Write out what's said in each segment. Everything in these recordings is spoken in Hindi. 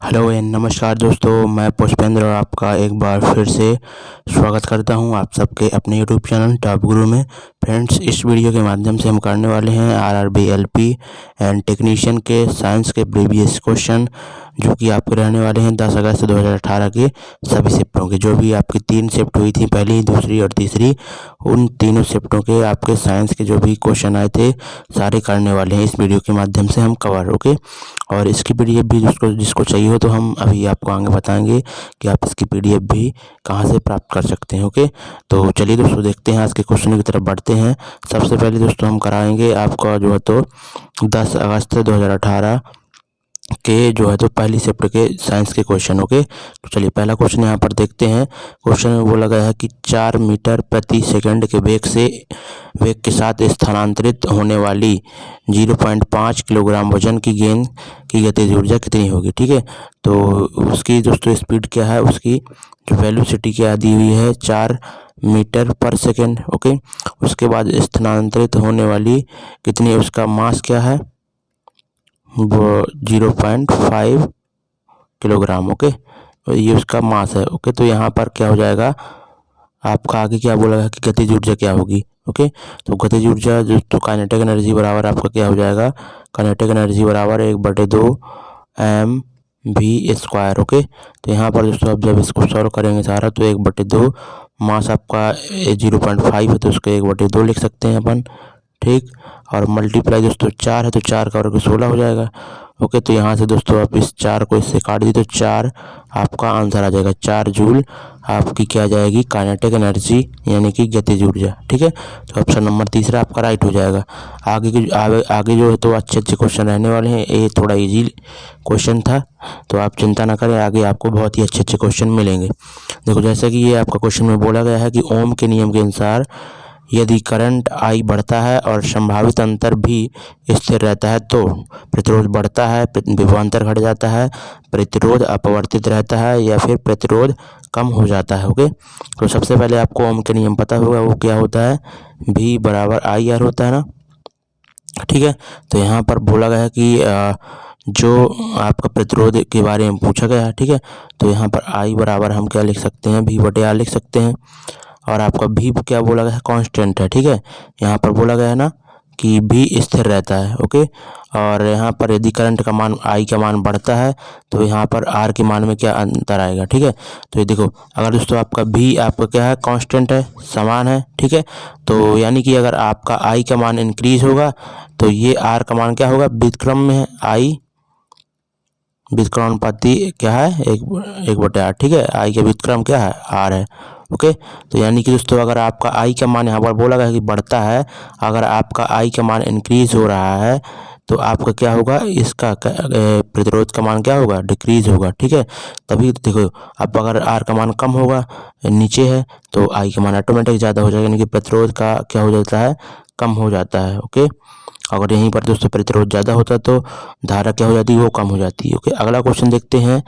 हेलो एंड नमस्कार दोस्तों, मैं पुष्पेंद्र और आपका एक बार फिर से स्वागत करता हूं आप सबके अपने यूट्यूब चैनल टॉप गुरु में। फ्रेंड्स, इस वीडियो के माध्यम से हम करने वाले हैं आरआरबी एलपी एंड टेक्नीशियन के साइंस के प्रीवियस क्वेश्चन, जो कि आपके रहने वाले हैं 10 अगस्त 2018 के सभी शिफ्टों के। जो भी आपकी 3 शिफ्ट हुई थी, पहली, दूसरी और तीसरी, उन तीनों शिफ्टों के आपके साइंस के जो भी क्वेश्चन आए थे सारे करने वाले हैं इस वीडियो के माध्यम से हम कवर। ओके, और इसकी पीडीएफ भी जिसको चाहिए हो तो हम अभी आपको आगे बताएंगे कि आप इसकी पीडीएफ भी कहां से प्राप्त कर सकते हैं। ओके, तो चलिए दोस्तों देखते हैं, आज के क्वेश्चन की तरफ बढ़ते हैं। सबसे पहले दोस्तों हम कराएंगे आपका जो है तो 10 अगस्त 2018 के जो है तो पहली शिफ्ट के साइंस के क्वेश्चन। ओके, तो चलिए पहला क्वेश्चन यहाँ पर देखते हैं। क्वेश्चन में बोला गया है कि 4 मीटर प्रति सेकंड के वेग के साथ स्थानांतरित होने वाली 0.5 किलोग्राम वजन की गेंद की गतिज ऊर्जा कितनी होगी। ठीक है, तो उसकी दोस्तों स्पीड क्या है, उसकी जो वेलोसिटी क्या दी हुई है 4 मीटर पर सेकेंड। ओके, उसके बाद स्थानांतरित होने वाली कितनी, उसका मास क्या है, वो 0.5 किलोग्राम। ओके, तो ये उसका मास है। ओके, तो यहाँ पर क्या हो जाएगा, आपका आगे क्या बोला है कि गतिज ऊर्जा क्या होगी। ओके, तो गतिज ऊर्जा जो तो काइनेटिक एनर्जी बराबर आपका क्या हो जाएगा, काइनेटिक एनर्जी बराबर 1/2 mv²। ओके, तो यहाँ पर दोस्तों आप जब इसको सॉल्व करेंगे सारा तो 1/2, मास आपका 0.5 है तो उसको 1/2 लिख सकते हैं अपन। ठीक, और मल्टीप्लाई दोस्तों 4 है तो 4 का वर्ग 16 हो जाएगा। ओके, तो यहाँ से दोस्तों आप इस 4 को इससे काट दी तो 4 आपका आंसर आ जाएगा। 4 जूल आपकी क्या आ जाएगी, काइनेटिक एनर्जी यानी कि गतिज ऊर्जा। ठीक है, तो ऑप्शन नंबर तीसरा आपका राइट हो जाएगा। आगे जो है तो अच्छे क्वेश्चन रहने वाले हैं। ये थोड़ा इजी क्वेश्चन था तो आप चिंता ना करें, आगे आपको बहुत ही अच्छे क्वेश्चन मिलेंगे। देखो, जैसा कि ये आपका क्वेश्चन में बोला गया है कि ओम के नियम के अनुसार यदि करंट I बढ़ता है और संभावित अंतर भी स्थिर रहता है तो प्रतिरोध बढ़ता है, विभवांतर घट जाता है, प्रतिरोध अपवर्तित रहता है या फिर प्रतिरोध कम हो जाता है। ओके, तो सबसे पहले आपको ओम के नियम पता होगा, वो क्या होता है, V बराबर IR होता है ना। ठीक है, तो यहाँ पर बोला गया है कि जो आपका प्रतिरोध के बारे में पूछा गया है। ठीक है, तो यहाँ पर I बराबर हम क्या लिख सकते हैं, V/R लिख सकते हैं। और आपका भी क्या बोला गया है, कांस्टेंट है। ठीक है, यहाँ पर बोला गया है ना कि भी स्थिर रहता है। ओके, और यहाँ पर यदि करंट का मान I का मान बढ़ता है तो यहाँ पर R के मान में क्या अंतर आएगा। ठीक है, तो ये देखो, अगर दोस्तों आपका भी आपका क्या है, कांस्टेंट है, समान है। ठीक है, तो यानी कि अगर आपका I का मान इंक्रीज होगा तो ये R का मान क्या होगा, व्युत्क्रम में है, I व्युत्क्रमानुपाती क्या है, 1/8। ठीक है, I का व्युत्क्रम क्या है, R है। ओके, तो यानी कि दोस्तों अगर आपका I का मान यहाँ पर बोला गया कि बढ़ता है, अगर आपका I का मान इंक्रीज हो रहा है तो आपका क्या होगा, इसका प्रतिरोध का मान क्या होगा, डिक्रीज होगा। ठीक है, तभी देखो, अब अगर R का मान कम होगा, नीचे है, तो I का मान ऑटोमेटिक ज़्यादा हो जाएगा, यानी कि प्रतिरोध का क्या हो जाता है, कम हो जाता है। ओके, अगर यहीं पर दोस्तों प्रतिरोध ज़्यादा होता तो धारा क्या हो जाती है, वो कम हो जाती है। ओके, अगला क्वेश्चन देखते हैं,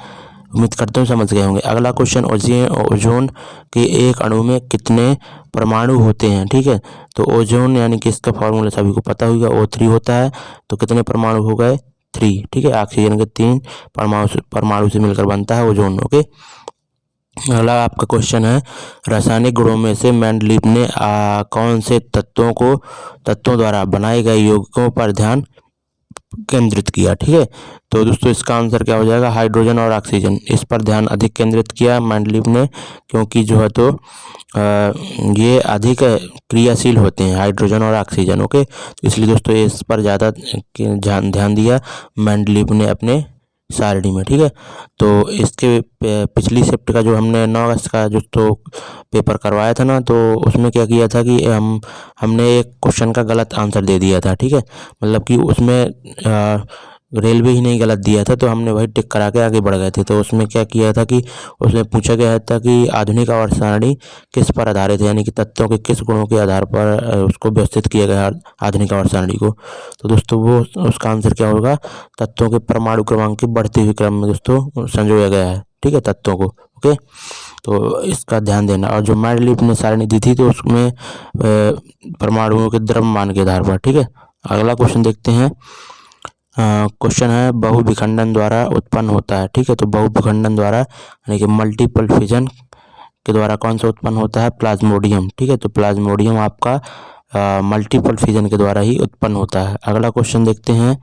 उम्मीद करता हूँ समझ गए होंगे। अगला क्वेश्चन, ओजोन के एक अणु में कितने परमाणु होते हैं। ठीक है, तो ओजोन यानी कि इसका फॉर्मूला सभी को पता होगा, O3 होता है। तो कितने परमाणु हो गए, 3। ठीक है, ऑक्सीजन के 3 परमाणु से मिलकर बनता है ओजोन। ओके, अगला आपका क्वेश्चन है, रासायनिक गुणों में से मेंडलीव ने कौन से तत्वों द्वारा बनाए गए यौगिकों पर ध्यान केंद्रित किया। ठीक है, तो दोस्तों इसका आंसर क्या हो जाएगा, हाइड्रोजन और ऑक्सीजन, इस पर ध्यान अधिक केंद्रित किया मेंडलीव ने, क्योंकि जो है तो ये अधिक क्रियाशील होते हैं, हाइड्रोजन और ऑक्सीजन। ओके, तो इसलिए दोस्तों इस पर ज़्यादा ध्यान दिया मेंडलीव ने अपने सारणी में। ठीक है, तो इसके पिछली शिफ्ट का जो हमने 9 अगस्त का जो तो पेपर करवाया था ना, तो उसमें क्या किया था कि हमने एक क्वेश्चन का गलत आंसर दे दिया था। ठीक है, मतलब कि उसमें रेलवे ही नहीं गलत दिया था, तो हमने वही टिक करा के आगे बढ़ गए थे। तो उसमें क्या किया था कि उसमें पूछा गया था कि आधुनिक आवर्त सारणी किस पर आधारित है, यानी कि तत्वों के किस गुणों के आधार पर उसको व्यवस्थित किया गया आधुनिक आवर्त सारणी को। तो दोस्तों वो उसका आंसर क्या होगा, तत्वों के परमाणु क्रमांक के बढ़ते हुए क्रम में दोस्तों संजोया गया है। ठीक है, तत्वों को। ओके, तो इसका ध्यान देना। और जो मेंडलीव ने सारणी दी थी तो उसमें परमाणुओं के द्रव्यमान के आधार पर। ठीक है, अगला क्वेश्चन देखते हैं। क्वेश्चन है बहुविखंडन द्वारा उत्पन्न होता है। ठीक है, तो बहुविखंडन द्वारा यानी कि मल्टीपल फिजन के द्वारा कौन सा उत्पन्न होता है? प्लाज्मोडियम। ठीक है, तो प्लाज्मोडियम आपका मल्टीपल फिजन के द्वारा ही उत्पन्न होता है। अगला क्वेश्चन देखते हैं।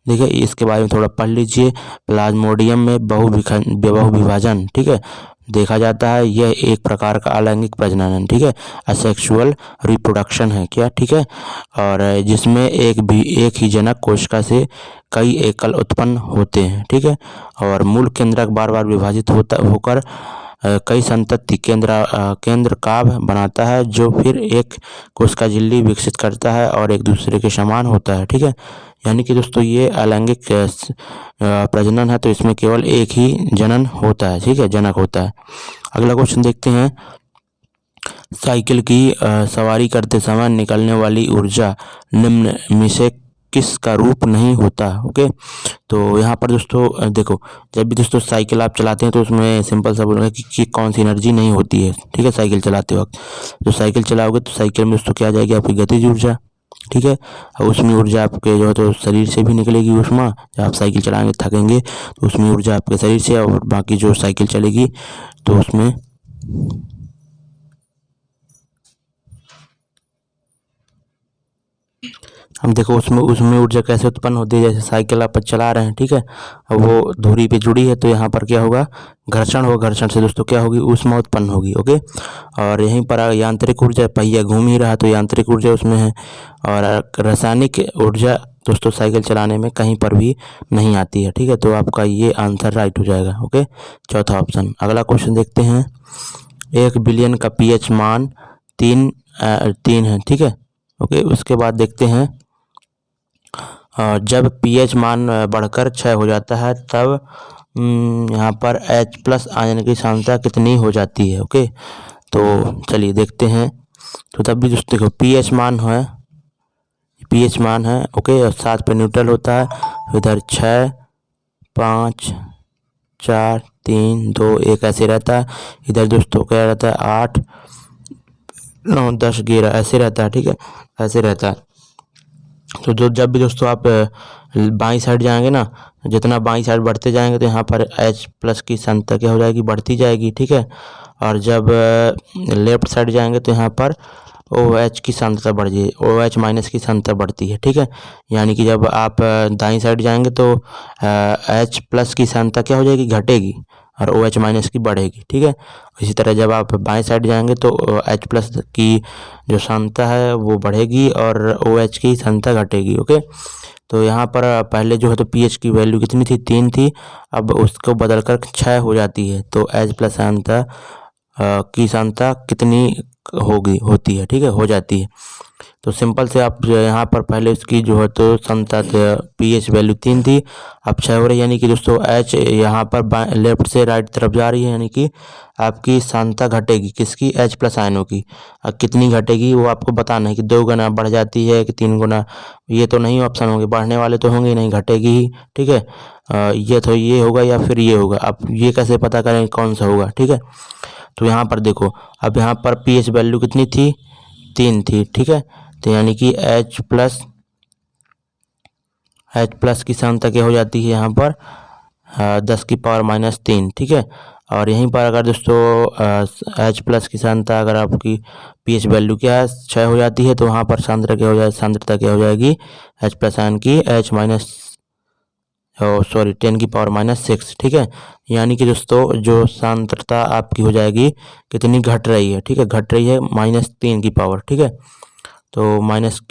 देखिए इसके बारे में थोड़ा पढ़ लीजिए। प्लाज्मोडियम में बहुविभाजन, ठीक है, देखा जाता है। यह एक प्रकार का अलैंगिक प्रजनन, ठीक है, असेक्सुअल रिप्रोडक्शन है क्या? ठीक है, और जिसमें एक ही जनक कोशिका से कई एकल उत्पन्न होते हैं। ठीक है, और मूल केंद्रक बार बार विभाजित होकर कई संतति केंद्र काभ बनाता है, जो फिर एक कोशिका झिल्ली विकसित करता है और एक दूसरे के समान होता है। ठीक है, यानी कि दोस्तों ये अलैंगिक प्रजनन है, तो इसमें केवल एक ही जनन होता है। ठीक है, जनक होता है। अगला क्वेश्चन देखते हैं। साइकिल की सवारी करते समय निकलने वाली ऊर्जा निम्न में से किसका रूप नहीं होता? ओके, तो यहाँ पर दोस्तों देखो, जब भी दोस्तों साइकिल आप चलाते हैं तो उसमें सिंपल सा बोलूँगा कि कौन सी एनर्जी नहीं होती है। ठीक है, साइकिल चलाते वक्त तो साइकिल चलाओगे तो साइकिल में दोस्तों क्या आ जाएगी? आपकी गतिज ऊर्जा। ठीक है, और उसमें ऊर्जा आपके जो है तो शरीर से भी निकलेगी ऊष्मा। जब आप साइकिल चलाएंगे थकेंगे तो उसमें ऊर्जा आपके शरीर से, और बाकी जो साइकिल चलेगी तो उसमें हम देखो उसमें ऊर्जा कैसे उत्पन्न होती है। जैसे साइकिल आप चला रहे हैं, ठीक है, और वो धुरी पे जुड़ी है तो यहाँ पर क्या होगा? घर्षण होगा। घर्षण से दोस्तों क्या होगी? ऊष्मा उत्पन्न होगी। ओके, और यहीं पर यांत्रिक ऊर्जा, पहिया घूम ही रहा तो यांत्रिक ऊर्जा उसमें है। और रासायनिक ऊर्जा दोस्तों साइकिल चलाने में कहीं पर भी नहीं आती है। ठीक है, तो आपका ये आंसर राइट हो जाएगा। ओके, चौथा ऑप्शन। अगला क्वेश्चन देखते हैं। 1 बिलियन का pH मान 3 है। ठीक है, ओके, उसके बाद देखते हैं जब pH मान बढ़कर 6 हो जाता है तब यहाँ पर H+ आयन की सांद्रता कितनी हो जाती है? ओके, तो चलिए देखते हैं। तो तब भी दोस्तों देखो pH मान है। ओके, और 7 पे न्यूट्रल होता है। इधर 6, 5, 4, 3, 2, 1 ऐसे रहता है। इधर दोस्तों क्या रहता है? 8, 9, 10, 11 ऐसे रहता है। ठीक है, ऐसे रहता है। तो जब भी दोस्तों आप बाईं साइड जाएंगे ना, जितना बाईं साइड बढ़ते जाएंगे तो यहाँ पर H+ की सांद्रता क्या हो जाएगी? बढ़ती जाएगी। ठीक है, और जब लेफ्ट साइड जाएंगे तो यहाँ पर OH की सांद्रता बढ़ जाएगी, OH- की सांद्रता बढ़ती है। ठीक है, यानी कि जब आप दाईं साइड जाएंगे तो H+ की सांद्रता क्या हो जाएगी? घटेगी, और OH- की बढ़ेगी। ठीक है, इसी तरह जब आप बाएं साइड जाएंगे तो H+ की जो सांद्रता है वो बढ़ेगी और OH की सांद्रता घटेगी। ओके, तो यहाँ पर पहले जो है तो pH की वैल्यू कितनी थी? 3 थी, अब उसको बदलकर 6 हो जाती है। तो H+ सांद्रता की सांद्रता कितनी होती है? ठीक है, हो जाती है। तो सिंपल से आप यहाँ पर पहले इसकी जो है तो सांद्रता pH वैल्यू 3 थी, अब 6 हो रही है। यानी कि दोस्तों H यहाँ पर लेफ्ट से राइट तरफ जा रही है, यानी कि आपकी सांद्रता घटेगी। किसकी? H+ आयनों की। अब कितनी घटेगी वो आपको बताना है कि 2 गुना बढ़ जाती है कि 3 गुना, ये तो नहीं ऑप्शन होंगे, बढ़ने वाले तो होंगे नहीं, घटेगी ही। ठीक है, ये तो ये होगा या फिर ये होगा। अब ये कैसे पता करें कौन सा होगा? ठीक है, तो यहाँ पर देखो, अब यहाँ पर pH वैल्यू कितनी थी? 3 थी। ठीक है, तो यानी कि H+ की सांद्रता क्या हो जाती है यहाँ पर? 10⁻³ ठीक है, और यहीं पर अगर दोस्तों H+ की सांद्रता अगर आपकी pH वैल्यू क्या है? 6 हो जाती है, तो वहाँ पर सांद्रता क्या हो जाएगी? H+ आयन की 10⁻⁶। ठीक है, यानी कि दोस्तों जो सांद्रता आपकी हो जाएगी कितनी? घट रही है। ठीक है, घट रही है -3 की पावर। ठीक है, तो -10⁻³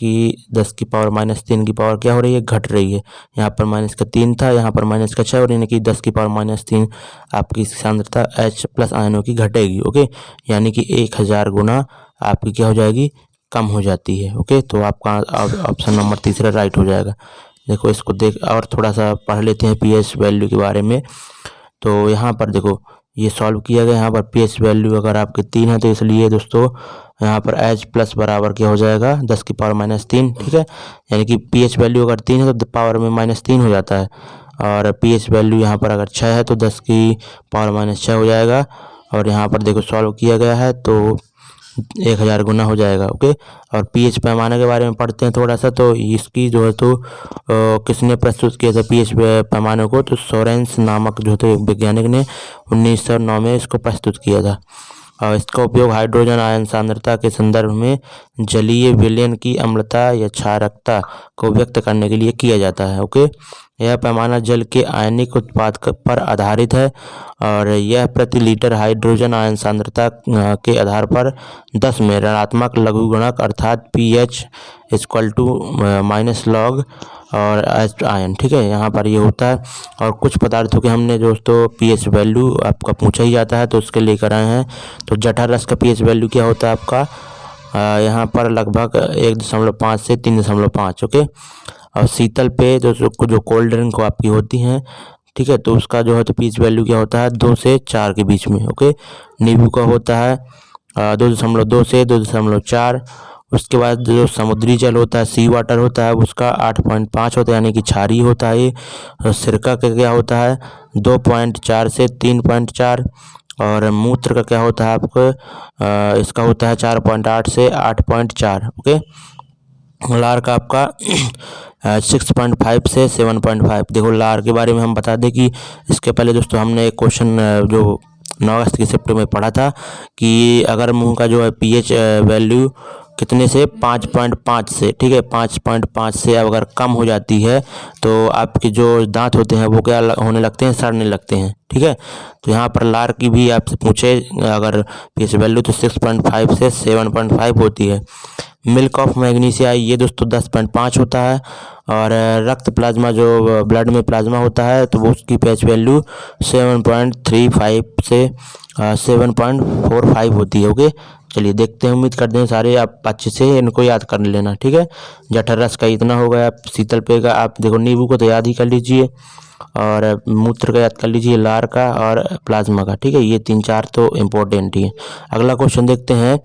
की पावर क्या हो रही है? घट रही है। यहाँ पर -3 था, यहाँ पर -6 और यानी कि 10⁻³ आपकी सांद्रता H+ आयनों की घटेगी। ओके, यानी कि 1000 गुना आपकी क्या हो जाएगी? कम हो जाती है। ओके, तो आपका ऑप्शन नंबर तीसरा राइट हो जाएगा। देखो इसको देख और थोड़ा सा पढ़ लेते हैं pH वैल्यू के बारे में। तो यहाँ पर देखो ये सॉल्व किया गया। यहाँ पर pH वैल्यू अगर आपके 3 है तो इसलिए दोस्तों यहाँ पर H+ बराबर क्या हो जाएगा? 10⁻³ ठीक है, यानी कि pH वैल्यू अगर 3 है तो पावर में -3 हो जाता है, और pH वैल्यू यहाँ पर अगर 6 है तो 10⁻⁻6 हो जाएगा। और यहाँ पर देखो सॉल्व किया गया है तो 1000 गुना हो जाएगा। ओके, और पीएच पैमाने के बारे में पढ़ते हैं थोड़ा सा। तो इसकी जो है तो किसने प्रस्तुत किया था पीएच पैमाने को? तो सोरेंस नामक जो थे वैज्ञानिक ने 1909 में इसको प्रस्तुत किया था। और इसका उपयोग हाइड्रोजन आयन सांद्रता के संदर्भ में जलीय विलयन की अम्लता या क्षारकता को व्यक्त करने के लिए किया जाता है। ओके, यह पैमाना जल के आयनिक उत्पाद पर आधारित है और यह प्रति लीटर हाइड्रोजन आयन सांद्रता के आधार पर 10 में ऋणात्मक लघुगणक अर्थात pH equal to minus log और आयन, ठीक है, यहाँ पर ये होता है। और कुछ पदार्थों के हमने दोस्तों pH वैल्यू आपका पूछा ही जाता है तो उसके लेकर आए हैं। तो जठर रस का pH वैल्यू क्या होता है आपका? यहाँ पर लगभग 1.5 से 3.5। ओके, और शीतल पेय जो कोल्ड ड्रिंक आपकी होती हैं, ठीक है, तो उसका जो है तो pH वैल्यू क्या होता है? 2 से 4 के बीच में। ओके, नींबू का होता है 2.2 से 2.4। उसके बाद जो समुद्री जल होता है, सी वाटर होता है, उसका 8.5 होता है, यानी कि क्षारीय होता है। ये सिरका का क्या होता है? 2.4 से 3.4। और मूत्र का क्या होता है आपको? इसका होता है 4.8 से 8.4। ओके, लार का आपका 6.5 से 7.5। देखो लार के बारे में हम बता दें कि इसके पहले दोस्तों हमने एक क्वेश्चन जो 9 अगस्त की शिफ्ट में पढ़ा था कि अगर मुंह का जो है pH वैल्यू कितने से 5.5 से, ठीक है, 5.5 से अगर कम हो जाती है तो आपके जो दांत होते हैं वो क्या होने लगते हैं? सड़ने लगते हैं, ठीक है। तो यहाँ पर लार की भी आपसे पूछे अगर pH वैल्यू तो 6.5 से 7.5 होती है। मिल्क ऑफ मैग्नीशिया ये दोस्तों 10.5 होता है। और रक्त प्लाज्मा जो ब्लड में प्लाज्मा होता है तो वो उसकी pH वैल्यू 7.35 से 7.45 होती है। ओके, चलिए देखते हैं। उम्मीद करते हैं सारे आप अच्छे से इनको याद कर लेना, ठीक है। जठर रस का इतना हो गया। शीतल पेय का आप देखो नींबू को तो याद ही कर लीजिए और मूत्र का याद कर लीजिए, लार का और प्लाज्मा का, ठीक है। ये 3-4 तो इम्पोर्टेंट ही है। अगला क्वेश्चन देखते हैं।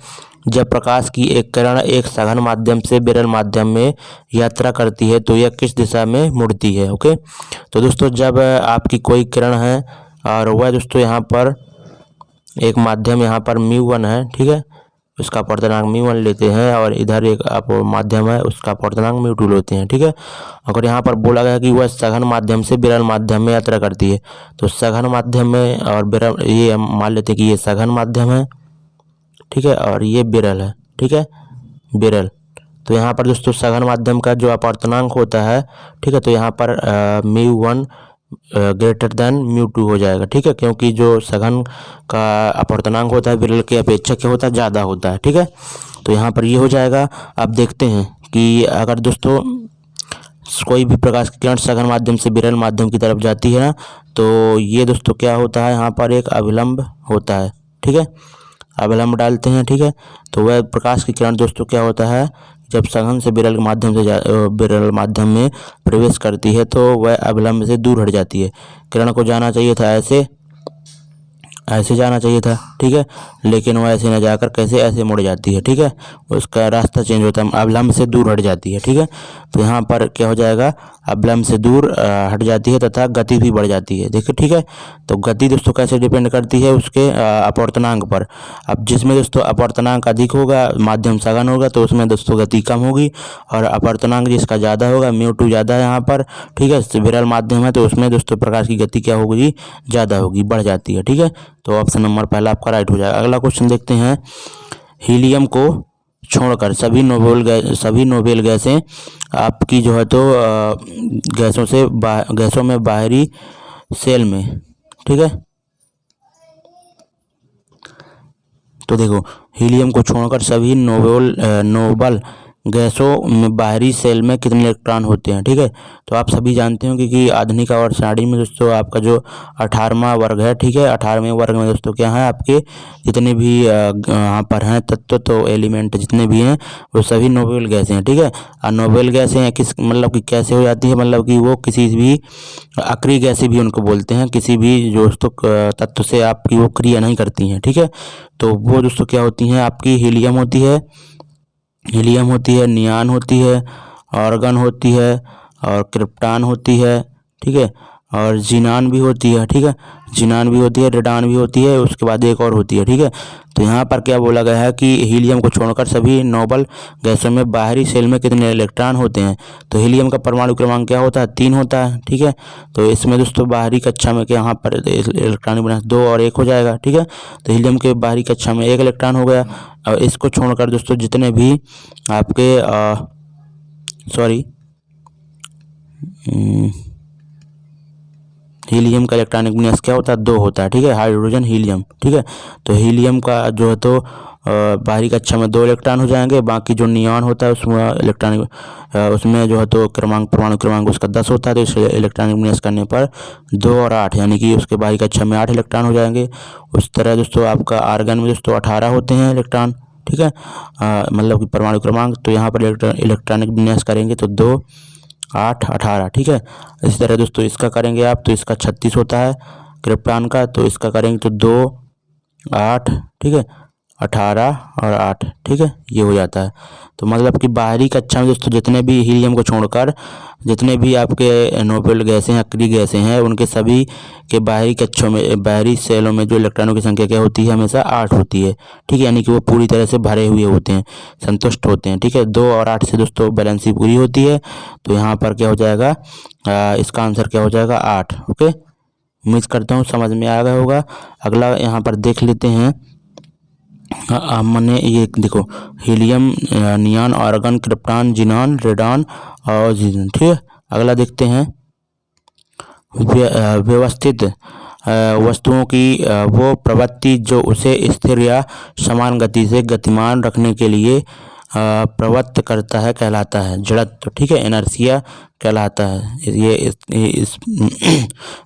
जब प्रकाश की एक किरण एक सघन माध्यम से विरल माध्यम में यात्रा करती है तो यह किस दिशा में मुड़ती है? ओके, तो दोस्तों जब आपकी कोई किरण है और वह दोस्तों यहाँ पर एक माध्यम यहाँ पर μ1 है, ठीक है, उसका अपवर्तनांक μ1 लेते हैं और इधर एक आप माध्यम है उसका अपवर्तनांक μ2 लेते हैं, ठीक है। अगर यहाँ पर बोला गया कि वह सघन माध्यम से विरल माध्यम में यात्रा करती है तो सघन माध्यम में और विरल, ये हम मान लेते हैं कि ये सघन माध्यम है, ठीक है, और ये विरल है, ठीक है, विरल। तो यहाँ पर दोस्तों सघन माध्यम का जो अपवर्तनांक होता है, ठीक है, तो यहाँ पर μ1 ग्रेटर देन μ2 हो जाएगा, ठीक है, क्योंकि जो सघन का अपवर्तनांक होता है विरल की अपेक्षा क्या होता है? ज़्यादा होता है, ठीक है। तो यहाँ पर ये हो जाएगा। अब देखते हैं कि अगर दोस्तों कोई भी प्रकाश की किरण सघन माध्यम से विरल माध्यम की तरफ जाती है ना तो ये दोस्तों क्या होता है? यहाँ पर एक अभिलंब होता है, ठीक है, अभिलंब डालते हैं, ठीक है। तो वह प्रकाश की किरण दोस्तों क्या होता है? जब सघन से विरल माध्यम से विरल माध्यम में प्रवेश करती है तो वह अभिलंब से दूर हट जाती है। किरण को जाना चाहिए था ऐसे जाना चाहिए था, ठीक है, लेकिन वह ऐसे न जाकर कैसे ऐसे मुड़ जाती है, ठीक है, उसका रास्ता चेंज होता है, अभिलंब से दूर हट जाती है, ठीक है। तो यहाँ पर क्या हो जाएगा? अभिलंब से दूर हट जाती है तथा गति भी बढ़ जाती है, देखिए, ठीक है। तो गति दोस्तों कैसे डिपेंड करती है? उसके अपवर्तनांक पर। अब जिसमें दोस्तों अपवर्तनांक अधिक होगा, माध्यम सघन होगा, तो उसमें दोस्तों गति कम होगी। और अपवर्तनांक जिसका ज़्यादा होगा, μ2 ज़्यादा है यहाँ पर, ठीक है, विरल माध्यम है तो उसमें दोस्तों प्रकाश की गति क्या होगी? ज़्यादा होगी, बढ़ जाती है, ठीक है। तो ऑप्शन नंबर पहला आपका राइट हो जाएगा। अगला क्वेश्चन देखते हैं। हीलियम को छोड़कर सभी नोबेल गैसें आपकी जो है तो गैसों में बाहरी सेल में, ठीक है। तो देखो हीलियम को छोड़कर सभी नोबल गैसों में बाहरी सेल में कितने इलेक्ट्रॉन होते हैं, ठीक है। तो आप सभी जानते होंगे कि आधुनिक आवर्त सारणी में दोस्तों आपका जो 18वां वर्ग है, ठीक है, 18वें वर्ग में दोस्तों क्या है? आपके जितने भी यहाँ पर हैं तत्व तो एलिमेंट जितने भी हैं वो सभी नोबेल गैसें हैं, ठीक है। और नोबेल गैसें किस मतलब कि कैसे हो जाती है? मतलब कि वो किसी भी अक्रिय गैसें भी उनको बोलते हैं, किसी भी दोस्तों तत्व से आपकी वो क्रिया नहीं करती हैं, ठीक है। तो वो दोस्तों क्या होती हैं? आपकी हीलियम होती है, नियान होती है, ऑर्गन होती है और क्रिप्टॉन होती है, ठीक है। और जिनान भी होती है, ठीक है, जिनान भी होती है, रेडान भी होती है, उसके बाद एक और होती है, ठीक है। तो यहाँ पर क्या बोला गया है कि हीलियम को छोड़कर सभी नोबल गैसों में बाहरी शेल में कितने इलेक्ट्रॉन होते हैं। तो हीलियम का परमाणु क्रमांक क्या होता है, 3 होता है, ठीक है। तो इसमें दोस्तों बाहरी कक्षा में क्या यहाँ पर इलेक्ट्रॉन बना 2 और 1 हो जाएगा, ठीक है। तो हीलियम के बाहरी कक्षा में 1 इलेक्ट्रॉन हो गया। और इसको छोड़कर दोस्तों जितने भी आपके हीलियम का इलेक्ट्रॉनिक विन्यास क्या होता है, 2 होता है, ठीक है, हाइड्रोजन हीलियम, ठीक है। तो हीलियम का जो है तो बाहरी कक्षा में 2 इलेक्ट्रॉन हो जाएंगे, बाकी जो नियॉन होता है उसमें इलेक्ट्रॉनिक उसमें जो है तो परमाणु क्रमांक उसका 10 होता है। तो इस इलेक्ट्रॉनिक विन्यास करने पर 2 और 8 यानी कि उसके बाहरी कक्षा में 8 इलेक्ट्रॉन हो जाएंगे। उस तरह दोस्तों आपका आर्गन में दोस्तों 18 होते हैं इलेक्ट्रॉन, ठीक है, मतलब कि परमाणु क्रमांक। तो यहाँ पर इलेक्ट्रॉनिक विन्यास करेंगे तो 2 8 18, ठीक है। इसी तरह दोस्तों इसका करेंगे आप तो इसका 36 होता है क्रिप्टॉन का, तो इसका करेंगे तो 2 8, ठीक है, 18 और 8, ठीक है, ये हो जाता है। तो मतलब कि बाहरी कक्षा में दोस्तों जितने भी हीलियम को छोड़कर जितने भी आपके नोबेल गैसें हैं, अक्रिय गैसें हैं, उनके सभी के बाहरी कक्षों में बाहरी सेलों में जो इलेक्ट्रॉनों की संख्या क्या होती है, हमेशा 8 होती है, ठीक है, यानी कि वो पूरी तरह से भरे हुए होते हैं, संतुष्ट होते हैं, ठीक है। 2 और 8 से दोस्तों बैलेंसी पूरी होती है। तो यहाँ पर क्या हो जाएगा, इसका आंसर क्या हो जाएगा, 8। ओके, उम्मीद करता हूँ समझ में आ गया होगा। अगला यहाँ पर देख लेते हैं। हमने ये देखो helium, neon, argon, krypton, xenon, radon और जीजन, ठीक है। अगला देखते हैं व्यवस्थित वस्तुओं की वो प्रवृत्ति जो उसे स्थिर या समान गति से गतिमान रखने के लिए प्रवृत्त करता है कहलाता है जड़त्व, ठीक है, इनर्शिया कहलाता है। ये इस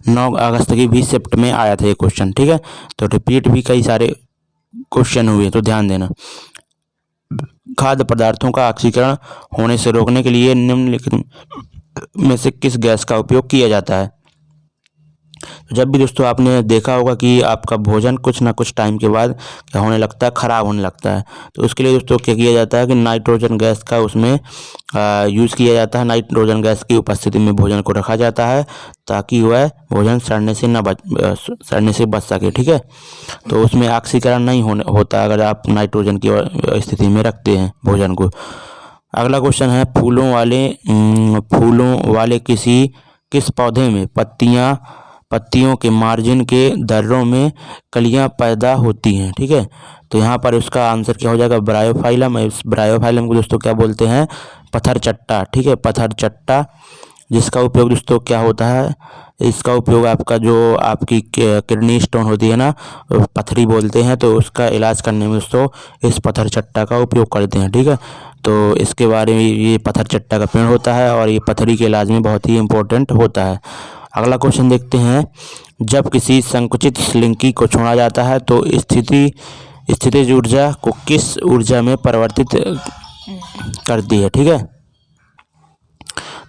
9 अगस्त की भी शिफ्ट में आया था ये क्वेश्चन, ठीक है। तो रिपीट भी कई सारे क्वेश्चन हुए, तो ध्यान देना। खाद्य पदार्थों का ऑक्सीकरण होने से रोकने के लिए निम्नलिखित में से किस गैस का उपयोग किया जाता है। जब भी दोस्तों आपने देखा होगा कि आपका भोजन कुछ ना कुछ टाइम के बाद क्या होने लगता है, ख़राब होने लगता है। तो उसके लिए दोस्तों क्या किया जाता है कि नाइट्रोजन गैस का उसमें यूज़ किया जाता है। नाइट्रोजन गैस की उपस्थिति में भोजन को रखा जाता है ताकि वह भोजन सड़ने से बच सके, ठीक है। तो उसमें ऑक्सीकरण नहीं होता अगर आप नाइट्रोजन की स्थिति में रखते हैं भोजन को। अगला क्वेश्चन है फूलों वाले किस पौधे में पत्तियों के मार्जिन के दर्रों में कलियां पैदा होती हैं, ठीक है। तो यहाँ पर उसका आंसर क्या हो जाएगा, ब्रायोफाइलम। इस ब्रायोफाइलम को दोस्तों क्या बोलते हैं, पत्थर चट्टा, ठीक है, पत्थर चट्टा, जिसका उपयोग दोस्तों क्या होता है, इसका उपयोग आपका जो आपकी किडनी स्टोन होती है ना, पथरी बोलते हैं, तो उसका इलाज करने में दोस्तों इस पत्थर चट्टा का उपयोग करते हैं, ठीक है। तो इसके बारे में ये पत्थर चट्टा का पेड़ होता है और ये पथरी के इलाज में बहुत ही इम्पोर्टेंट होता है। अगला क्वेश्चन देखते हैं। जब किसी संकुचित स्लिंकी को छोड़ा जाता है तो स्थितिज ऊर्जा को किस ऊर्जा में परिवर्तित करती है, ठीक है।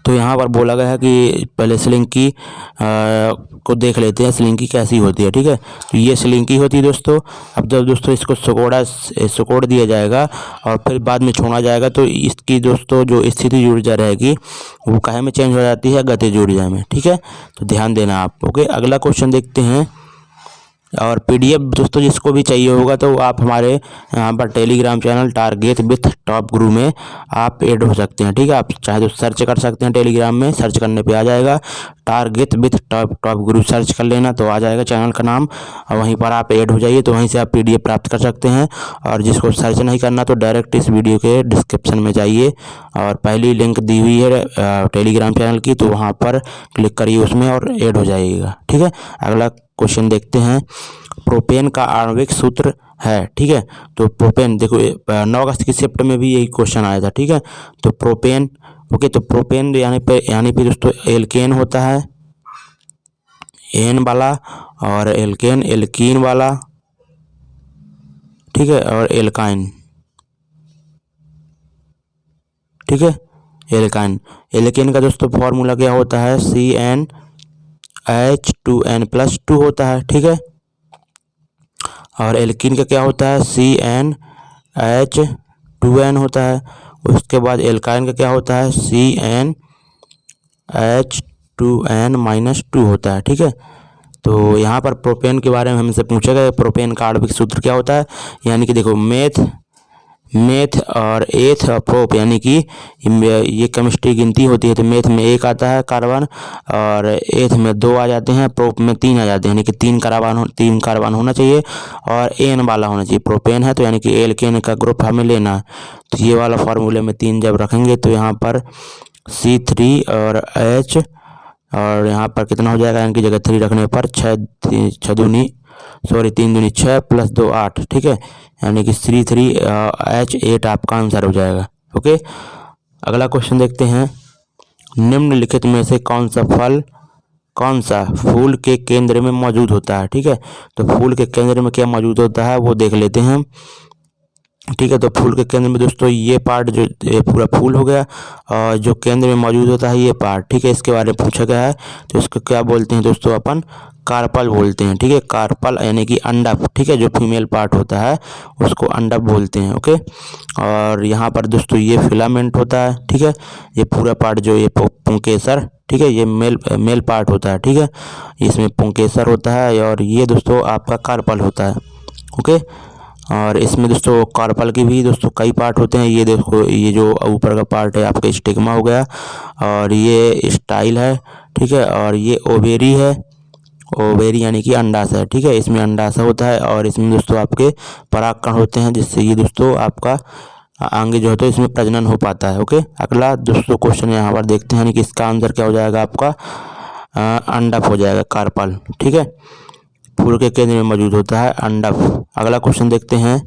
तो यहाँ पर बोला गया है कि पहले स्लिंकी को देख लेते हैं, स्लिंकी कैसी होती है, ठीक है। तो ये स्लिंकी होती है दोस्तों। अब जब दोस्तों इसको सिकोड़ दिया जाएगा और फिर बाद में छोड़ा जाएगा तो इसकी दोस्तों जो स्थिति ऊर्जा रहेगी वो काहे में चेंज हो जाती है, गतिज ऊर्जा में, ठीक है। तो ध्यान देना आप। ओके, अगला क्वेश्चन देखते हैं। और पीडीएफ दोस्तों जिसको भी चाहिए होगा तो आप हमारे यहाँ पर Telegram channel target with top गुरु में आप ऐड हो सकते हैं, ठीक है। आप चाहे तो सर्च कर सकते हैं, टेलीग्राम में सर्च करने पे आ जाएगा, target with top Guru search कर लेना तो आ जाएगा चैनल का नाम, और वहीं पर आप ऐड हो जाइए तो वहीं से आप पीडीएफ प्राप्त कर सकते हैं। और जिसको सर्च नहीं करना तो डायरेक्ट इस वीडियो के डिस्क्रिप्शन में जाइए और पहली लिंक दी हुई है टेलीग्राम चैनल की, तो वहाँ पर क्लिक करिए उसमें और ऐड हो जाइएगा, ठीक है। अगला क्वेश्चन देखते हैं। प्रोपेन का आणविक सूत्र है, ठीक है। तो प्रोपेन देखो 9 अगस्त की शिफ्ट में भी यही क्वेश्चन आया था, ठीक है। तो प्रोपेन, ओके, तो प्रोपेन यानी पे दोस्तों एल्केन होता है, एन वाला, और एल्केन एल्कीन वाला, ठीक है, और एल्काइन, ठीक है, एल्काइन। एल्केन का दोस्तों फॉर्मूला क्या होता है, CnH2n+2 होता है, ठीक है। और एल्कीन का क्या होता है, CnH2n होता है। उसके बाद एल्काइन का क्या होता है, CnH 2n-2 होता है। ठीक है, तो यहाँ पर प्रोपेन के बारे में हमसे पूछा गया, प्रोपेन का आणविक सूत्र क्या होता है। यानी कि देखो मेथ और एथ और प्रोप, यानी कि ये केमिस्ट्री गिनती होती है, तो मेथ में 1 आता है कार्बन, और एथ में 2 आ जाते हैं, प्रोप में 3 आ जाते हैं, यानी कि 3 कार्बन होना चाहिए और एन वाला होना चाहिए। प्रोपेन है तो यानी कि एल्केन का ग्रुप हमें लेना है, तो ये वाला फार्मूले में 3 जब रखेंगे तो यहाँ पर C3 और H, और यहाँ पर कितना हो जाएगा, इनकी जगह 3 रखने पर 3 दूनी 6 + 2 8। ठीक है, यानी कि C3H8 आपका आंसर हो जाएगा। ओके, अगला क्वेश्चन देखते हैं। निम्नलिखित में से कौन सा फूल के केंद्र में मौजूद होता है। ठीक है, तो फूल के केंद्र में क्या मौजूद होता है वो देख लेते हैं। ठीक है, तो फूल के केंद्र में दोस्तों ये पार्ट, जो ये पूरा फूल हो गया, और जो केंद्र में मौजूद होता है ये पार्ट। ठीक है, इसके बारे में पूछा गया है, तो इसको क्या बोलते हैं दोस्तों, अपन कार्पल बोलते हैं। ठीक है, कार्पल यानी कि अंडक। ठीक है, जो फीमेल पार्ट होता है उसको अंडक बोलते हैं। ओके, और यहाँ पर दोस्तों ये फिलामेंट होता है। ठीक है, ये पूरा पार्ट जो ये पुंकेसर, ठीक है, ये मेल पार्ट होता है। ठीक है, इसमें पुंकेसर होता है, और ये दोस्तों आपका कार्पल होता है। ओके, और इसमें दोस्तों कार्पल के भी दोस्तों कई पार्ट होते हैं। ये देखो, ये जो ऊपर का पार्ट है आपका स्टिग्मा हो गया, और ये स्टाइल है। ठीक है, और ये ओवेरी है, ओवेरी यानी कि अंडाशय है। ठीक है, इसमें अंडाशय होता है, और इसमें दोस्तों आपके परागकण होते हैं, जिससे ये दोस्तों आपका आगे जो है तो इसमें प्रजनन हो पाता है। ओके, अगला दोस्तों क्वेश्चन यहाँ पर देखते हैं, यानी कि इसका आंसर क्या हो जाएगा आपका, अंडक हो जाएगा, कार्पल। ठीक है, फूल के केंद्र में मौजूद होता है अंडक। अगला क्वेश्चन देखते हैं।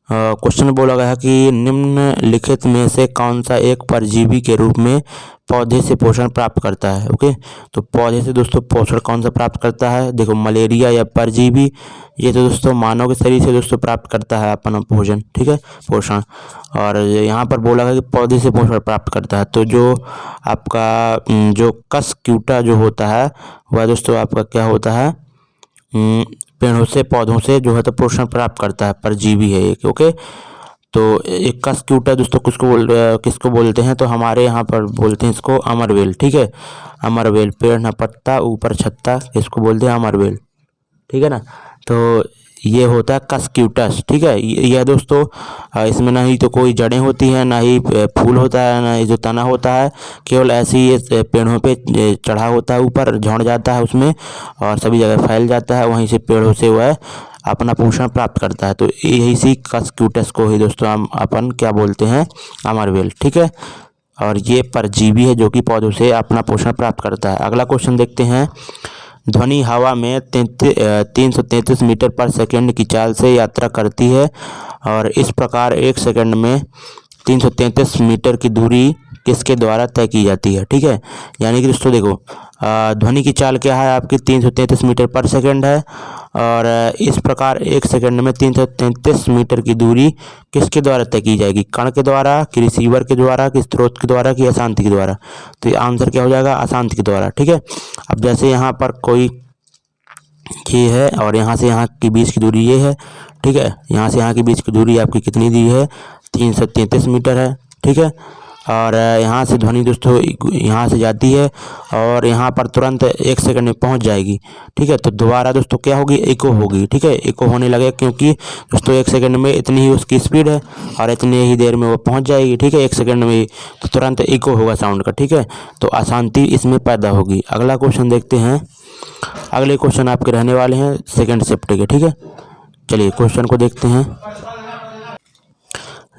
क्वेश्चन बोला गया है कि निम्नलिखित में से कौन सा एक परजीवी के रूप में पौधे से पोषण प्राप्त करता है। ओके, तो पौधे से दोस्तों पोषण कौन सा प्राप्त करता है, देखो मलेरिया या परजीवी, ये तो दोस्तों मानव के शरीर से दोस्तों प्राप्त करता है अपन भोजन। ठीक है, पोषण, और यहाँ पर बोला गया कि पौधे से पोषण प्राप्त करता है, तो जो आपका जो कस्क्यूटा जो होता है वह दोस्तों आपका क्या होता है, पेड़ों से पौधों से जो है तो पोषण प्राप्त करता है, परजीवी है एक। ओके, तो एक कस्क्यूटा दोस्तों किसको बोलते हैं, तो हमारे यहाँ पर बोलते हैं इसको अमरवेल। ठीक है, अमरवेल, पेड़ न पत्ता ऊपर छत्ता, इसको बोलते हैं अमरवेल। ठीक है ना, तो ये होता है कस्क्यूटस। ठीक है, यह दोस्तों इसमें ना ही तो कोई जड़ें होती हैं, ना ही फूल होता है, ना ही जो तना होता है, केवल ऐसे ही ये पेड़ों पे चढ़ा होता है, ऊपर झड़ जाता है उसमें, और सभी जगह फैल जाता है, वहीं से पेड़ों से वह अपना पोषण प्राप्त करता है। तो यही सी कस्क्यूटस को ही दोस्तों हम अपन क्या बोलते हैं, अमरवेल। ठीक है, और ये परजीवी है जो कि पौधों से अपना पोषण प्राप्त करता है। अगला क्वेश्चन देखते हैं। ध्वनि हवा में 333 मीटर पर सेकंड की चाल से यात्रा करती है, और इस प्रकार 1 सेकंड में 333 मीटर की दूरी किसके द्वारा तय की जाती है। ठीक है, यानी कि दोस्तों देखो, ध्वनि की चाल क्या है आपकी, 333 मीटर पर सेकंड है, और इस प्रकार 1 सेकंड में 333 मीटर की दूरी किसके द्वारा तय की जाएगी, कण के द्वारा, कि रिसीवर के द्वारा, कि स्रोत के द्वारा, कि अशांति के द्वारा। तो ये आंसर क्या हो जाएगा, अशांति के द्वारा। ठीक है, अब जैसे यहाँ पर कोई ये है, और यहाँ से यहाँ के बीच की दूरी ये है। ठीक है, यहाँ से यहाँ के बीच की दूरी आपकी कितनी दी है, 333 मीटर है। ठीक है, और यहाँ से ध्वनि दोस्तों यहाँ से जाती है, और यहाँ पर तुरंत 1 सेकंड में पहुँच जाएगी। ठीक है, तो दोबारा दोस्तों क्या होगी, इको होगी। ठीक है, इको होने लगे, क्योंकि दोस्तों 1 सेकंड में इतनी ही उसकी स्पीड है, और इतनी ही देर में वो पहुँच जाएगी। ठीक है, 1 सेकंड में ही, तो तुरंत इको होगा साउंड का। ठीक है, तो अशांति इसमें पैदा होगी। अगला क्वेश्चन देखते हैं। अगले क्वेश्चन आपके रहने वाले हैं सेकंड शिफ्ट के। ठीक है, चलिए क्वेश्चन को देखते हैं।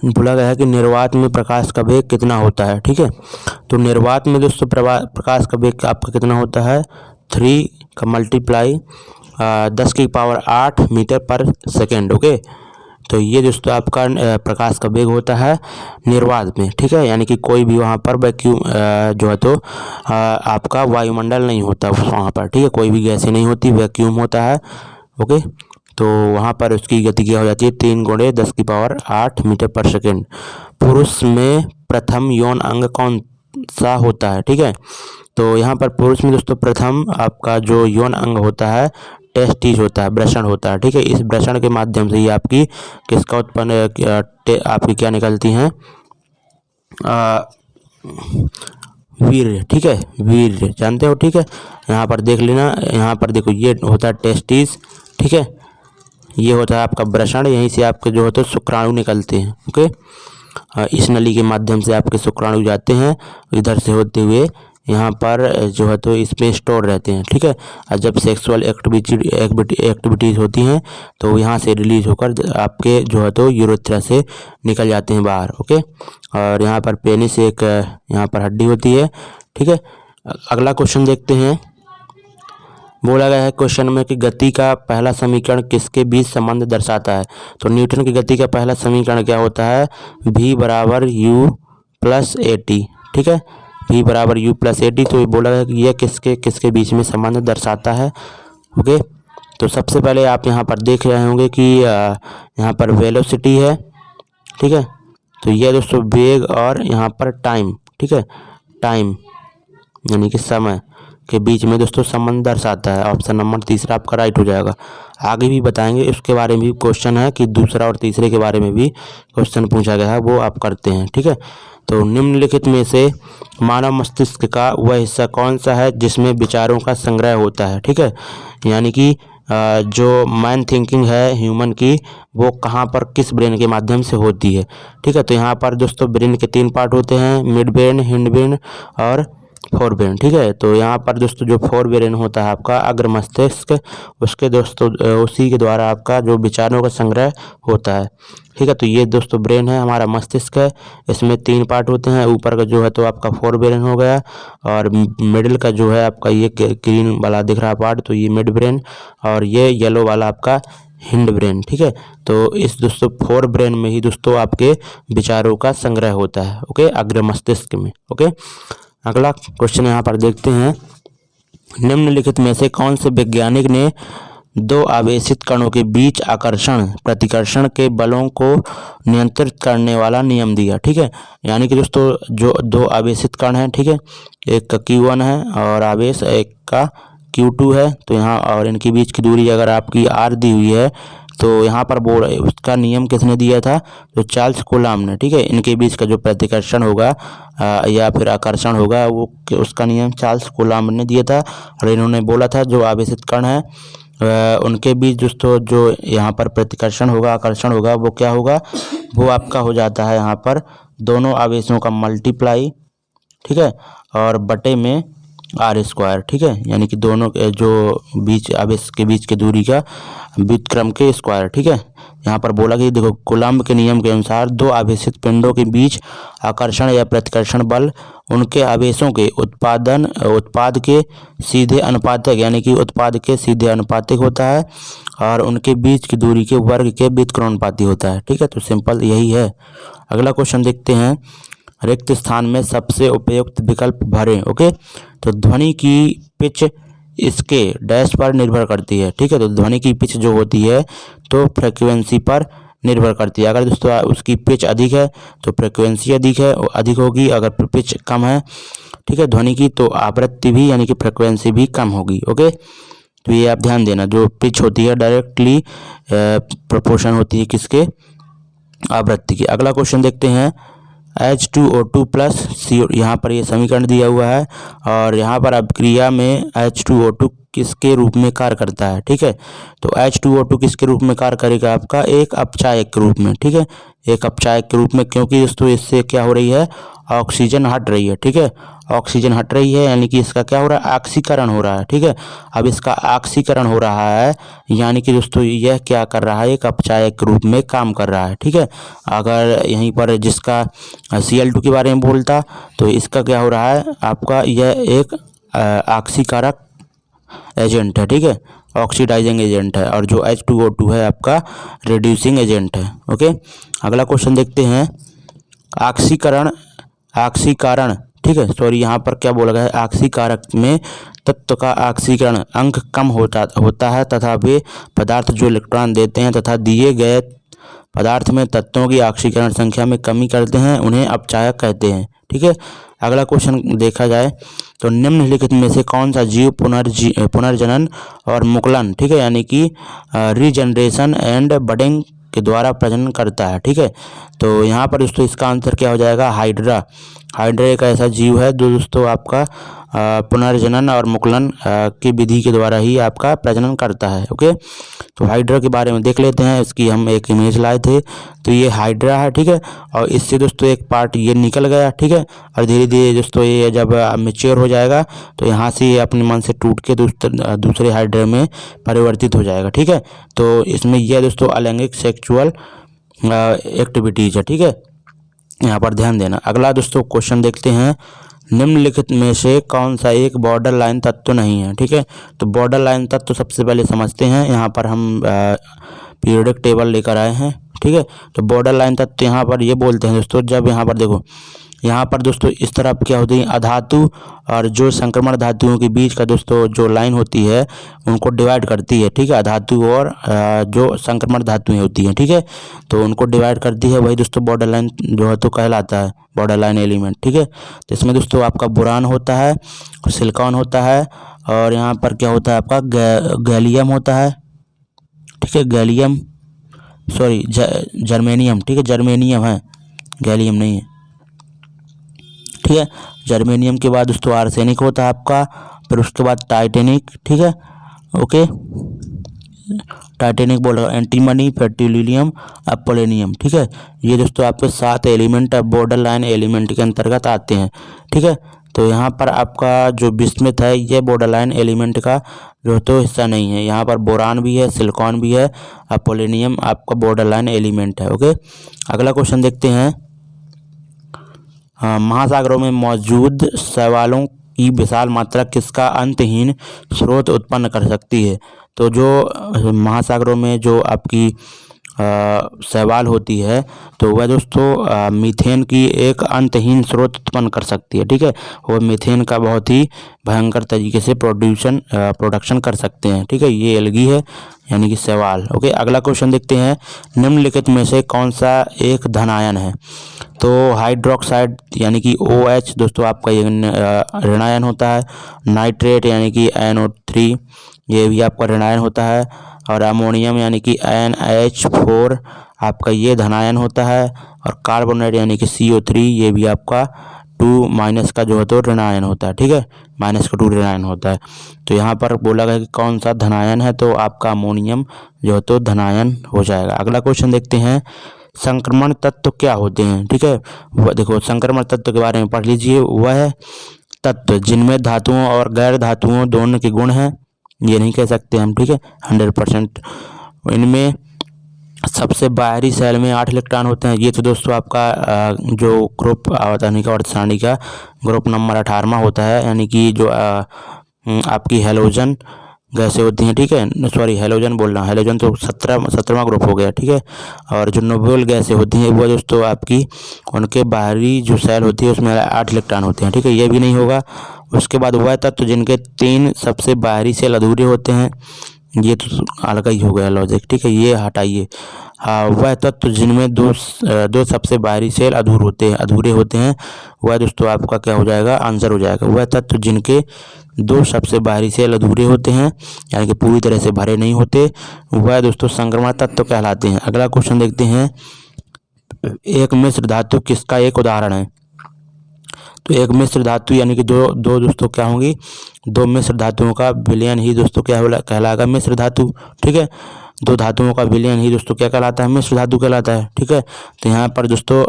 बोला गया है कि निर्वात में प्रकाश का वेग कितना होता है। ठीक है, तो निर्वात में दोस्तों प्रकाश का वेग आपका कितना होता है, 3 का मल्टीप्लाई 10 की पावर 8 मीटर पर सेकेंड। ओके, तो ये दोस्तों आपका प्रकाश का वेग होता है निर्वात में। ठीक है, यानी कि कोई भी वहाँ पर वैक्यूम जो है तो आपका वायुमंडल नहीं होता वहाँ पर। ठीक है, कोई भी गैसें नहीं होती, वैक्यूम होता है। ओके, तो वहाँ पर उसकी गति क्या हो जाती है, 3 × 10 की पावर 8 मीटर पर सेकेंड। पुरुष में प्रथम यौन अंग कौन सा होता है। ठीक है, तो यहाँ पर पुरुष में दोस्तों प्रथम आपका जो यौन अंग होता है टेस्टिस होता है, वृषण होता है। ठीक है, इस वृषण के माध्यम से ही आपकी किसका उत्पन्न आपकी क्या निकलती हैं, वीर्य, ठीक है, वीर्य जानते हो, ठीक है। यहाँ पर देख लेना, यहाँ पर देखो ये होता है टेस्टिस, ठीक है, ये होता है आपका वृषण, यहीं से आपके जो होते हैं शुक्राणु निकलते हैं। ओके, इस नली के माध्यम से आपके शुक्राणु जाते हैं, इधर से होते हुए यहाँ पर जो है तो इसमें स्टोर रहते हैं, ठीक है। और जब सेक्सुअल एक्टिविटीज़ होती हैं तो यहाँ से रिलीज होकर आपके जो है तो यूरेथ्रा से निकल जाते हैं बाहर। ओके, और यहाँ पर पेनिस एक यहाँ पर हड्डी होती है, ठीक है। अगला क्वेश्चन देखते हैं। बोला गया है क्वेश्चन में कि गति का पहला समीकरण किसके बीच संबंध दर्शाता है। तो न्यूटन की गति का पहला समीकरण क्या होता है, v बराबर u प्लस ए टी, ठीक है, v बराबर u प्लस ए टी। तो ये बोला गया है कि यह किसके बीच में संबंध दर्शाता है। ओके, तो सबसे पहले आप यहाँ पर देख रहे होंगे कि यहाँ पर वेलोसिटी है, ठीक है, तो यह दोस्तों वेग, और यहाँ पर टाइम, ठीक है, टाइम यानी कि समय के बीच में दोस्तों संबंध दर्शाता है। ऑप्शन नंबर तीसरा आपका राइट हो जाएगा। आगे भी बताएंगे, उसके बारे में भी क्वेश्चन है कि दूसरा और तीसरे के बारे में भी क्वेश्चन पूछा गया है, वो आप करते हैं, ठीक है। तो निम्नलिखित में से मानव मस्तिष्क का वह हिस्सा कौन सा है जिसमें विचारों का संग्रह होता है, ठीक है, यानी कि जो माइंड थिंकिंग है ह्यूमन की, वो कहाँ पर किस ब्रेन के माध्यम से होती है, ठीक है। तो यहाँ पर दोस्तों ब्रेन के 3 पार्ट होते हैं, मिड ब्रेन, हिंड ब्रेन और फोर ब्रेन, ठीक है। तो यहाँ पर दोस्तों जो फोर ब्रेन होता है आपका अग्र मस्तिष्क, उसके दोस्तों उसी के द्वारा आपका जो विचारों का संग्रह होता है, ठीक है। तो ये दोस्तों ब्रेन है, हमारा मस्तिष्क है, इसमें 3 पार्ट होते हैं। ऊपर का जो है तो आपका फोर ब्रेन हो गया, और मिडिल का जो है आपका ये ग्रीन वाला दिख रहा पार्ट, तो ये मिड ब्रेन, और ये येलो वाला आपका हिंड ब्रेन, ठीक है। तो इस दोस्तों फोर ब्रेन में ही दोस्तों आपके विचारों का संग्रह होता है। ओके, अग्र मस्तिष्क में। ओके, अगला क्वेश्चन यहाँ पर देखते हैं। निम्नलिखित में से कौन से वैज्ञानिक ने 2 आवेशित कणों के बीच आकर्षण प्रतिकर्षण के बलों को नियंत्रित करने वाला नियम दिया, ठीक है। यानी कि दोस्तों जो 2 आवेशित कण हैं, ठीक है, एक का Q1 है और आवेश, एक का Q2 है। तो यहाँ और इनके बीच की दूरी अगर आपकी r दी हुई है, तो यहाँ पर बोर्ड उसका नियम किसने दिया था, तो चार्ल्स कूलॉम ने, ठीक है। इनके बीच का जो प्रतिकर्षण होगा या फिर आकर्षण होगा, वो उसका नियम चार्ल्स कूलॉम ने दिया था। और इन्होंने बोला था जो आवेशित कण है उनके बीच दोस्तों जो यहाँ पर प्रतिकर्षण होगा, आकर्षण होगा, वो क्या होगा, वो आपका हो जाता है यहाँ पर दोनों आवेशों का मल्टीप्लाई, ठीक है, और बटे में r², ठीक है, यानी कि दोनों जो बीच आवेश के बीच की दूरी का व्युत्क्रम के स्क्वायर, ठीक है। यहाँ पर बोला कि देखो कूलॉम के नियम के अनुसार 2 आवेशित पिंडों के बीच आकर्षण या प्रतिकर्षण बल उनके आवेशों के उत्पाद के सीधे अनुपातिक, यानी कि उत्पाद के सीधे अनुपातिक होता है, और उनके बीच की दूरी के वर्ग के व्युत्क्रमानुपाती होता है, ठीक है। तो सिंपल यही है। अगला क्वेश्चन देखते हैं। रिक्त स्थान में सबसे उपयुक्त विकल्प भरें। ओके, तो ध्वनि की पिच इसके डैश पर निर्भर करती है, ठीक है। तो ध्वनि की पिच जो होती है तो फ्रीक्वेंसी पर निर्भर करती है। अगर दोस्तों उसकी पिच अधिक है तो फ्रीक्वेंसी अधिक होगी, अगर पिच कम है, ठीक है, ध्वनि की, तो आवृत्ति भी यानी कि फ्रीक्वेंसी भी कम होगी। ओके, तो ये आप ध्यान देना, जो पिच होती है डायरेक्टली प्रोपोर्शन होती है किसके, आवृत्ति की। अगला क्वेश्चन देखते हैं। H2O2 प्लस CO, यहाँ पर ये समीकरण दिया हुआ है, और यहाँ पर अब क्रिया में H2O2 किसके रूप में कार्य करता है, ठीक है। तो H2O2 किसके रूप में कार्य करेगा, आपका एक अपचायक के रूप में, ठीक है, एक अपचायक के रूप में, क्योंकि दोस्तों इससे क्या हो रही है, ऑक्सीजन हट रही है, ठीक है, ऑक्सीजन हट रही है, यानी कि इसका क्या हो रहा है, ऑक्सीकरण हो रहा है, ठीक है। अब इसका ऑक्सीकरण हो रहा है, यानी कि दोस्तों यह क्या कर रहा है, एक अपचायक के रूप में काम कर रहा है, ठीक है। अगर यहीं पर जिसका Cl2 के बारे में बोलता, तो इसका क्या हो रहा है, आपका यह एक ऑक्सीकारक एजेंट है, ठीक है, ऑक्सीडाइजिंग एजेंट है, और जो H2O2 है आपका रिड्यूसिंग एजेंट है। ओके, अगला क्वेश्चन देखते हैं। ऑक्सीकरण, ठीक है, सॉरी, यहाँ पर क्या बोला गया है, ऑक्सीकारक में तत्व का ऑक्सीकरण अंक कम होता है तथा वे पदार्थ जो इलेक्ट्रॉन देते हैं तथा दिए गए पदार्थ में तत्वों की ऑक्सीकरण संख्या में कमी करते हैं, उन्हें अपचायक कहते हैं, ठीक है। अगला क्वेश्चन देखा जाए तो निम्नलिखित में से कौन सा जीव पुनर्जनन और मुकुलन, ठीक है, यानी कि रीजनरेशन एंड बडिंग के द्वारा प्रजनन करता है, ठीक है। तो यहाँ पर दोस्तों इसका आंसर क्या हो जाएगा, हाइड्रा। हाइड्रा एक ऐसा जीव है जो दोस्तों आपका पुनर्जनन और मुकुलन की विधि के द्वारा ही आपका प्रजनन करता है। ओके, तो हाइड्रा के बारे में देख लेते हैं। इसकी हम एक इमेज लाए थे, तो ये हाइड्रा है, ठीक है। और इससे दोस्तों एक पार्ट ये निकल गया, ठीक है। और धीरे धीरे दोस्तों ये जब मैच्योर हो जाएगा तो यहाँ से ये अपने मन से टूट के दूसरे हाइड्रा में परिवर्तित हो जाएगा, ठीक है। तो इसमें यह दोस्तों अलैंगिक सेक्सुअल एक्टिविटीज़ है, ठीक है। यहाँ पर ध्यान देना। अगला दोस्तों क्वेश्चन देखते हैं, निम्नलिखित में से कौन सा एक बॉर्डर लाइन तत्व नहीं है, ठीक है। तो बॉर्डर लाइन तत्व सबसे पहले समझते हैं। यहाँ पर हम पीरियोडिक टेबल लेकर आए हैं, ठीक है। तो बॉर्डर लाइन तत्व यहाँ पर ये बोलते हैं दोस्तों, जब यहाँ पर देखो, यहाँ पर दोस्तों इस तरफ क्या होती है, अधातु और जो संक्रमण धातुओं के बीच का दोस्तों जो लाइन होती है उनको डिवाइड करती है, ठीक है। अधातु और जो संक्रमण धातुएं होती हैं, ठीक है, तो उनको डिवाइड करती है, वही दोस्तों बॉर्डर लाइन जो है तो कहलाता है, बॉर्डर लाइन एलिमेंट, ठीक है। तो इसमें दोस्तों आपका बोरान होता है, सिलिकॉन होता है, और यहाँ पर क्या होता है आपका गैलियम होता है, ठीक है। गैलियम, सॉरी जर्मेनियम, ठीक है, जर्मेनियम है, गैलियम नहीं है, ठीक है। जर्मेनियम के बाद दोस्तों आर्सेनिक होता है आपका, फिर उसके बाद टाइटेनिक, ठीक है। ओके, टाइटेनिक बोल रहा हूँ, एंटीमनी, पेट्रोलियम, अपोलोनियम, ठीक है। ये दोस्तों आपके 7 एलिमेंट बॉर्डर लाइन एलिमेंट के अंतर्गत आते हैं, ठीक है। तो यहाँ पर आपका जो बिस्मथ है ये बॉर्डर लाइन एलिमेंट का जो तो हिस्सा नहीं है। यहाँ पर बोरान भी है, सिलिकॉन भी है, अपोलोनियम आपका बॉर्डर लाइन एलिमेंट है। ओके, अगला क्वेश्चन देखते हैं, महासागरों में मौजूद शैवालों की विशाल मात्रा किसका अंतहीन स्रोत उत्पन्न कर सकती है। तो जो महासागरों में जो आपकी शैवाल होती है तो वह दोस्तों मीथेन की एक अंतहीन स्रोत उत्पन्न कर सकती है, ठीक है। वो मीथेन का बहुत ही भयंकर तरीके से प्रोडक्शन कर सकते हैं, ठीक है। ये एल्गी है यानी कि शैवाल। ओके, अगला क्वेश्चन देखते हैं, निम्नलिखित में से कौन सा एक धनायन है। तो हाइड्रोक्साइड यानी कि OH दोस्तों आपका ये ऋणायन होता है, नाइट्रेट यानी कि NO3 ये भी आपका ऋणायन होता है, और अमोनियम यानी कि NH4 आपका ये धनायन होता है, और कार्बोनेट यानी कि CO3 ये भी आपका 2- का जो है तो ऋणायन होता है, ठीक है, -2 ऋणायन होता है। तो यहाँ पर बोला गया कि कौन सा धनायन है, तो आपका अमोनियम जो है तो धनायन हो जाएगा। अगला क्वेश्चन देखते हैं, संक्रमण तत्व क्या होते हैं, ठीक है। वह देखो संक्रमण तत्व के बारे में पढ़ लीजिए, वह तत्व जिनमें धातुओं और गैर धातुओं दोनों के गुण हैं, ये नहीं कह सकते हम, ठीक है, 100%। इनमें सबसे बाहरी सेल में 8 इलेक्ट्रॉन होते हैं। ये तो दोस्तों आपका जो ग्रुप आवतानी का और सारणी का ग्रुप नंबर 18वां होता है, यानी कि जो आपकी हेलोजन गैसें होती हैं, ठीक है, सॉरी हेलोजन बोल रहा हूँ, हेलोजन तो 17वां ग्रुप हो गया, ठीक है। और जो नोबेल गैसें होती हैं वो दोस्तों आपकी उनके बाहरी जो सेल होती है उसमें 8 इलेक्ट्रॉन होते हैं, ठीक है, ये भी नहीं होगा। उसके बाद वह तत्व जिनके 3 सबसे बाहरी सेल अधूरे होते हैं, ये तो अलग ही हो गया लॉजिक, ठीक है, ये हटाइए। हाँ, वह तत्व जिनमें दो सबसे बाहरी सेल अधूरे होते हैं, वह दोस्तों आपका क्या हो जाएगा, आंसर हो जाएगा। वह तत्व जिनके 2 सबसे बाहरी सेल अधूरे होते हैं यानी कि पूरी तरह से भरे नहीं होते, वह दोस्तों संक्रमण तत्व कहलाते हैं। अगला क्वेश्चन देखते हैं, एक मिश्र धातु किसका एक उदाहरण है। तो एक मिश्र धातु यानी कि दो दोस्तों क्या होंगी, 2 मिश्र धातुओं का विलयन ही दोस्तों क्या कहलाएगा, मिश्र धातु, ठीक है। 2 धातुओं का विलयन ही दोस्तों क्या कहलाता है, मिश्र धातु कहलाता है, ठीक है। तो यहाँ पर दोस्तों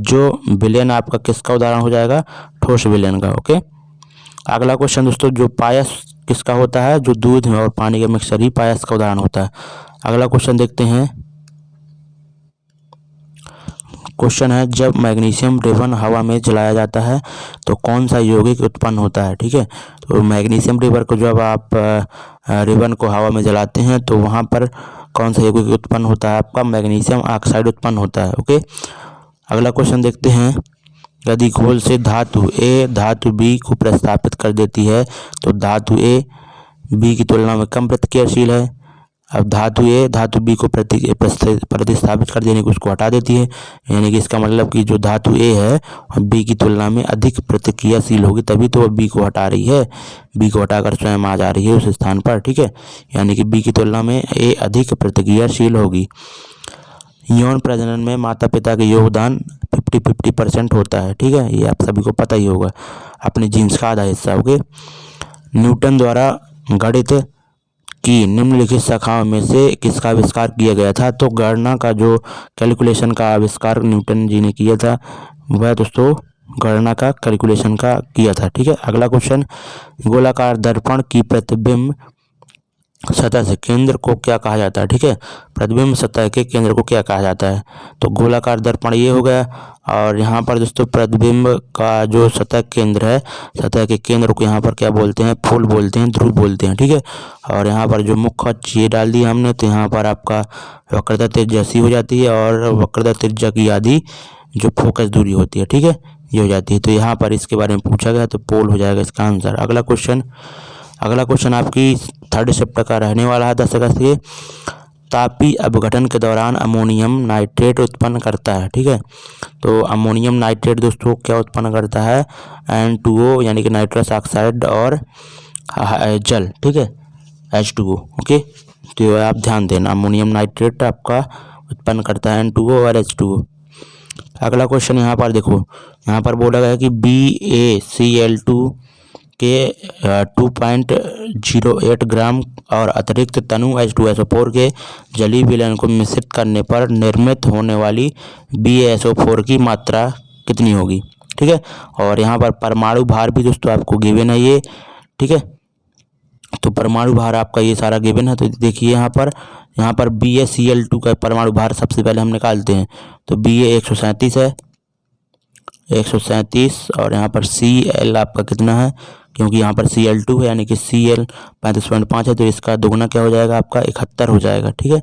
जो विलयन आपका किसका उदाहरण हो जाएगा, ठोस विलयन का। ओके, अगला क्वेश्चन दोस्तों, जो पायस किसका होता है, जो दूध और पानी का मिक्सचर ही पायस का उदाहरण होता है। अगला क्वेश्चन देखते हैं, क्वेश्चन है, जब मैग्नीशियम रिबन हवा में जलाया जाता है तो कौन सा यौगिक उत्पन्न होता है, ठीक है। तो मैग्नीशियम रिबन को जब आप रिबन को हवा में जलाते हैं तो वहाँ पर कौन सा यौगिक उत्पन्न होता है, आपका मैग्नीशियम ऑक्साइड उत्पन्न होता है। ओके, अगला क्वेश्चन देखते हैं, यदि घोल से धातु A धातु B को प्रतिस्थापित कर देती है तो धातु A B की तुलना में कम प्रतिक्रियाशील है। अब धातु A धातु B को प्रतिस्थापित कर देने को उसको हटा देती है, यानी कि इसका मतलब कि जो धातु A है B की तुलना में अधिक प्रतिक्रियाशील होगी, तभी तो वह B को हटा रही है, B को हटाकर स्वयं आ जा रही है उस स्थान पर, ठीक है, यानी कि B की तुलना में A अधिक प्रतिक्रियाशील होगी। यौन प्रजनन में माता पिता का योगदान 50-50% होता है। ठीक है, ये आप सभी को पता ही होगा, अपने जीन्स का आधा हिस्सा। ओके, न्यूटन द्वारा गणित की निम्नलिखित शाखाओं में से किसका आविष्कार किया गया था? तो गणना का जो कैलकुलेशन का आविष्कार न्यूटन जी ने किया था वह दोस्तों गणना का कैलकुलेशन का किया था। ठीक है, अगला क्वेश्चन, गोलाकार दर्पण की प्रतिबिंब सतह से केंद्र को क्या कहा जाता है? ठीक है, प्रतिबिंब सतह के केंद्र को क्या कहा जाता है? तो गोलाकार दर्पण ये हो गया, और यहाँ पर दोस्तों प्रतिबिंब का जो सतह केंद्र है, सतह के केंद्र को यहाँ पर क्या बोलते हैं? पोल बोलते हैं, ध्रुव बोलते हैं। ठीक है, और यहाँ पर जो मुख्य अक्ष ये डाल दिया हमने, तो यहाँ पर आपका वक्रता त्रिज्या सी हो जाती है, और वक्रता त्रिज्या की आधी जो फोकस दूरी होती है, ठीक है, ये हो जाती है। तो यहाँ पर इसके बारे में पूछा गया, तो पोल हो जाएगा इसका आंसर। अगला क्वेश्चन आपकी 3rd शिफ्ट का रहने वाला है 10 अगस्त के। तापीय अपघटन के दौरान अमोनियम नाइट्रेट उत्पन्न करता है। ठीक है, तो अमोनियम नाइट्रेट दोस्तों क्या उत्पन्न करता है? N2O यानी कि नाइट्रस ऑक्साइड और जल। ठीक है, H2O। ओके, तो आप ध्यान देना, अमोनियम नाइट्रेट आपका उत्पन्न करता है N2O और H2O। अगला क्वेश्चन यहाँ पर देखो, यहाँ पर बोला गया है कि BaCl2 के 2.08 ग्राम और अतिरिक्त तनु H2SO4 के जलीय विलयन को मिश्रित करने पर निर्मित होने वाली BaSO4 की मात्रा कितनी होगी? ठीक है, और यहाँ पर परमाणु भार भी दोस्तों आपको गिवन है ये। ठीक है, तो परमाणु भार आपका ये सारा गिवन है। तो देखिए यहाँ पर BaCl2 का परमाणु भार सबसे पहले हम निकालते हैं, तो Ba 137 है, 137, और यहाँ पर Cl आपका कितना है? क्योंकि यहाँ पर Cl2 है यानी कि Cl 35.5 है, तो इसका दोगुना क्या हो जाएगा? आपका 71 हो जाएगा। ठीक है,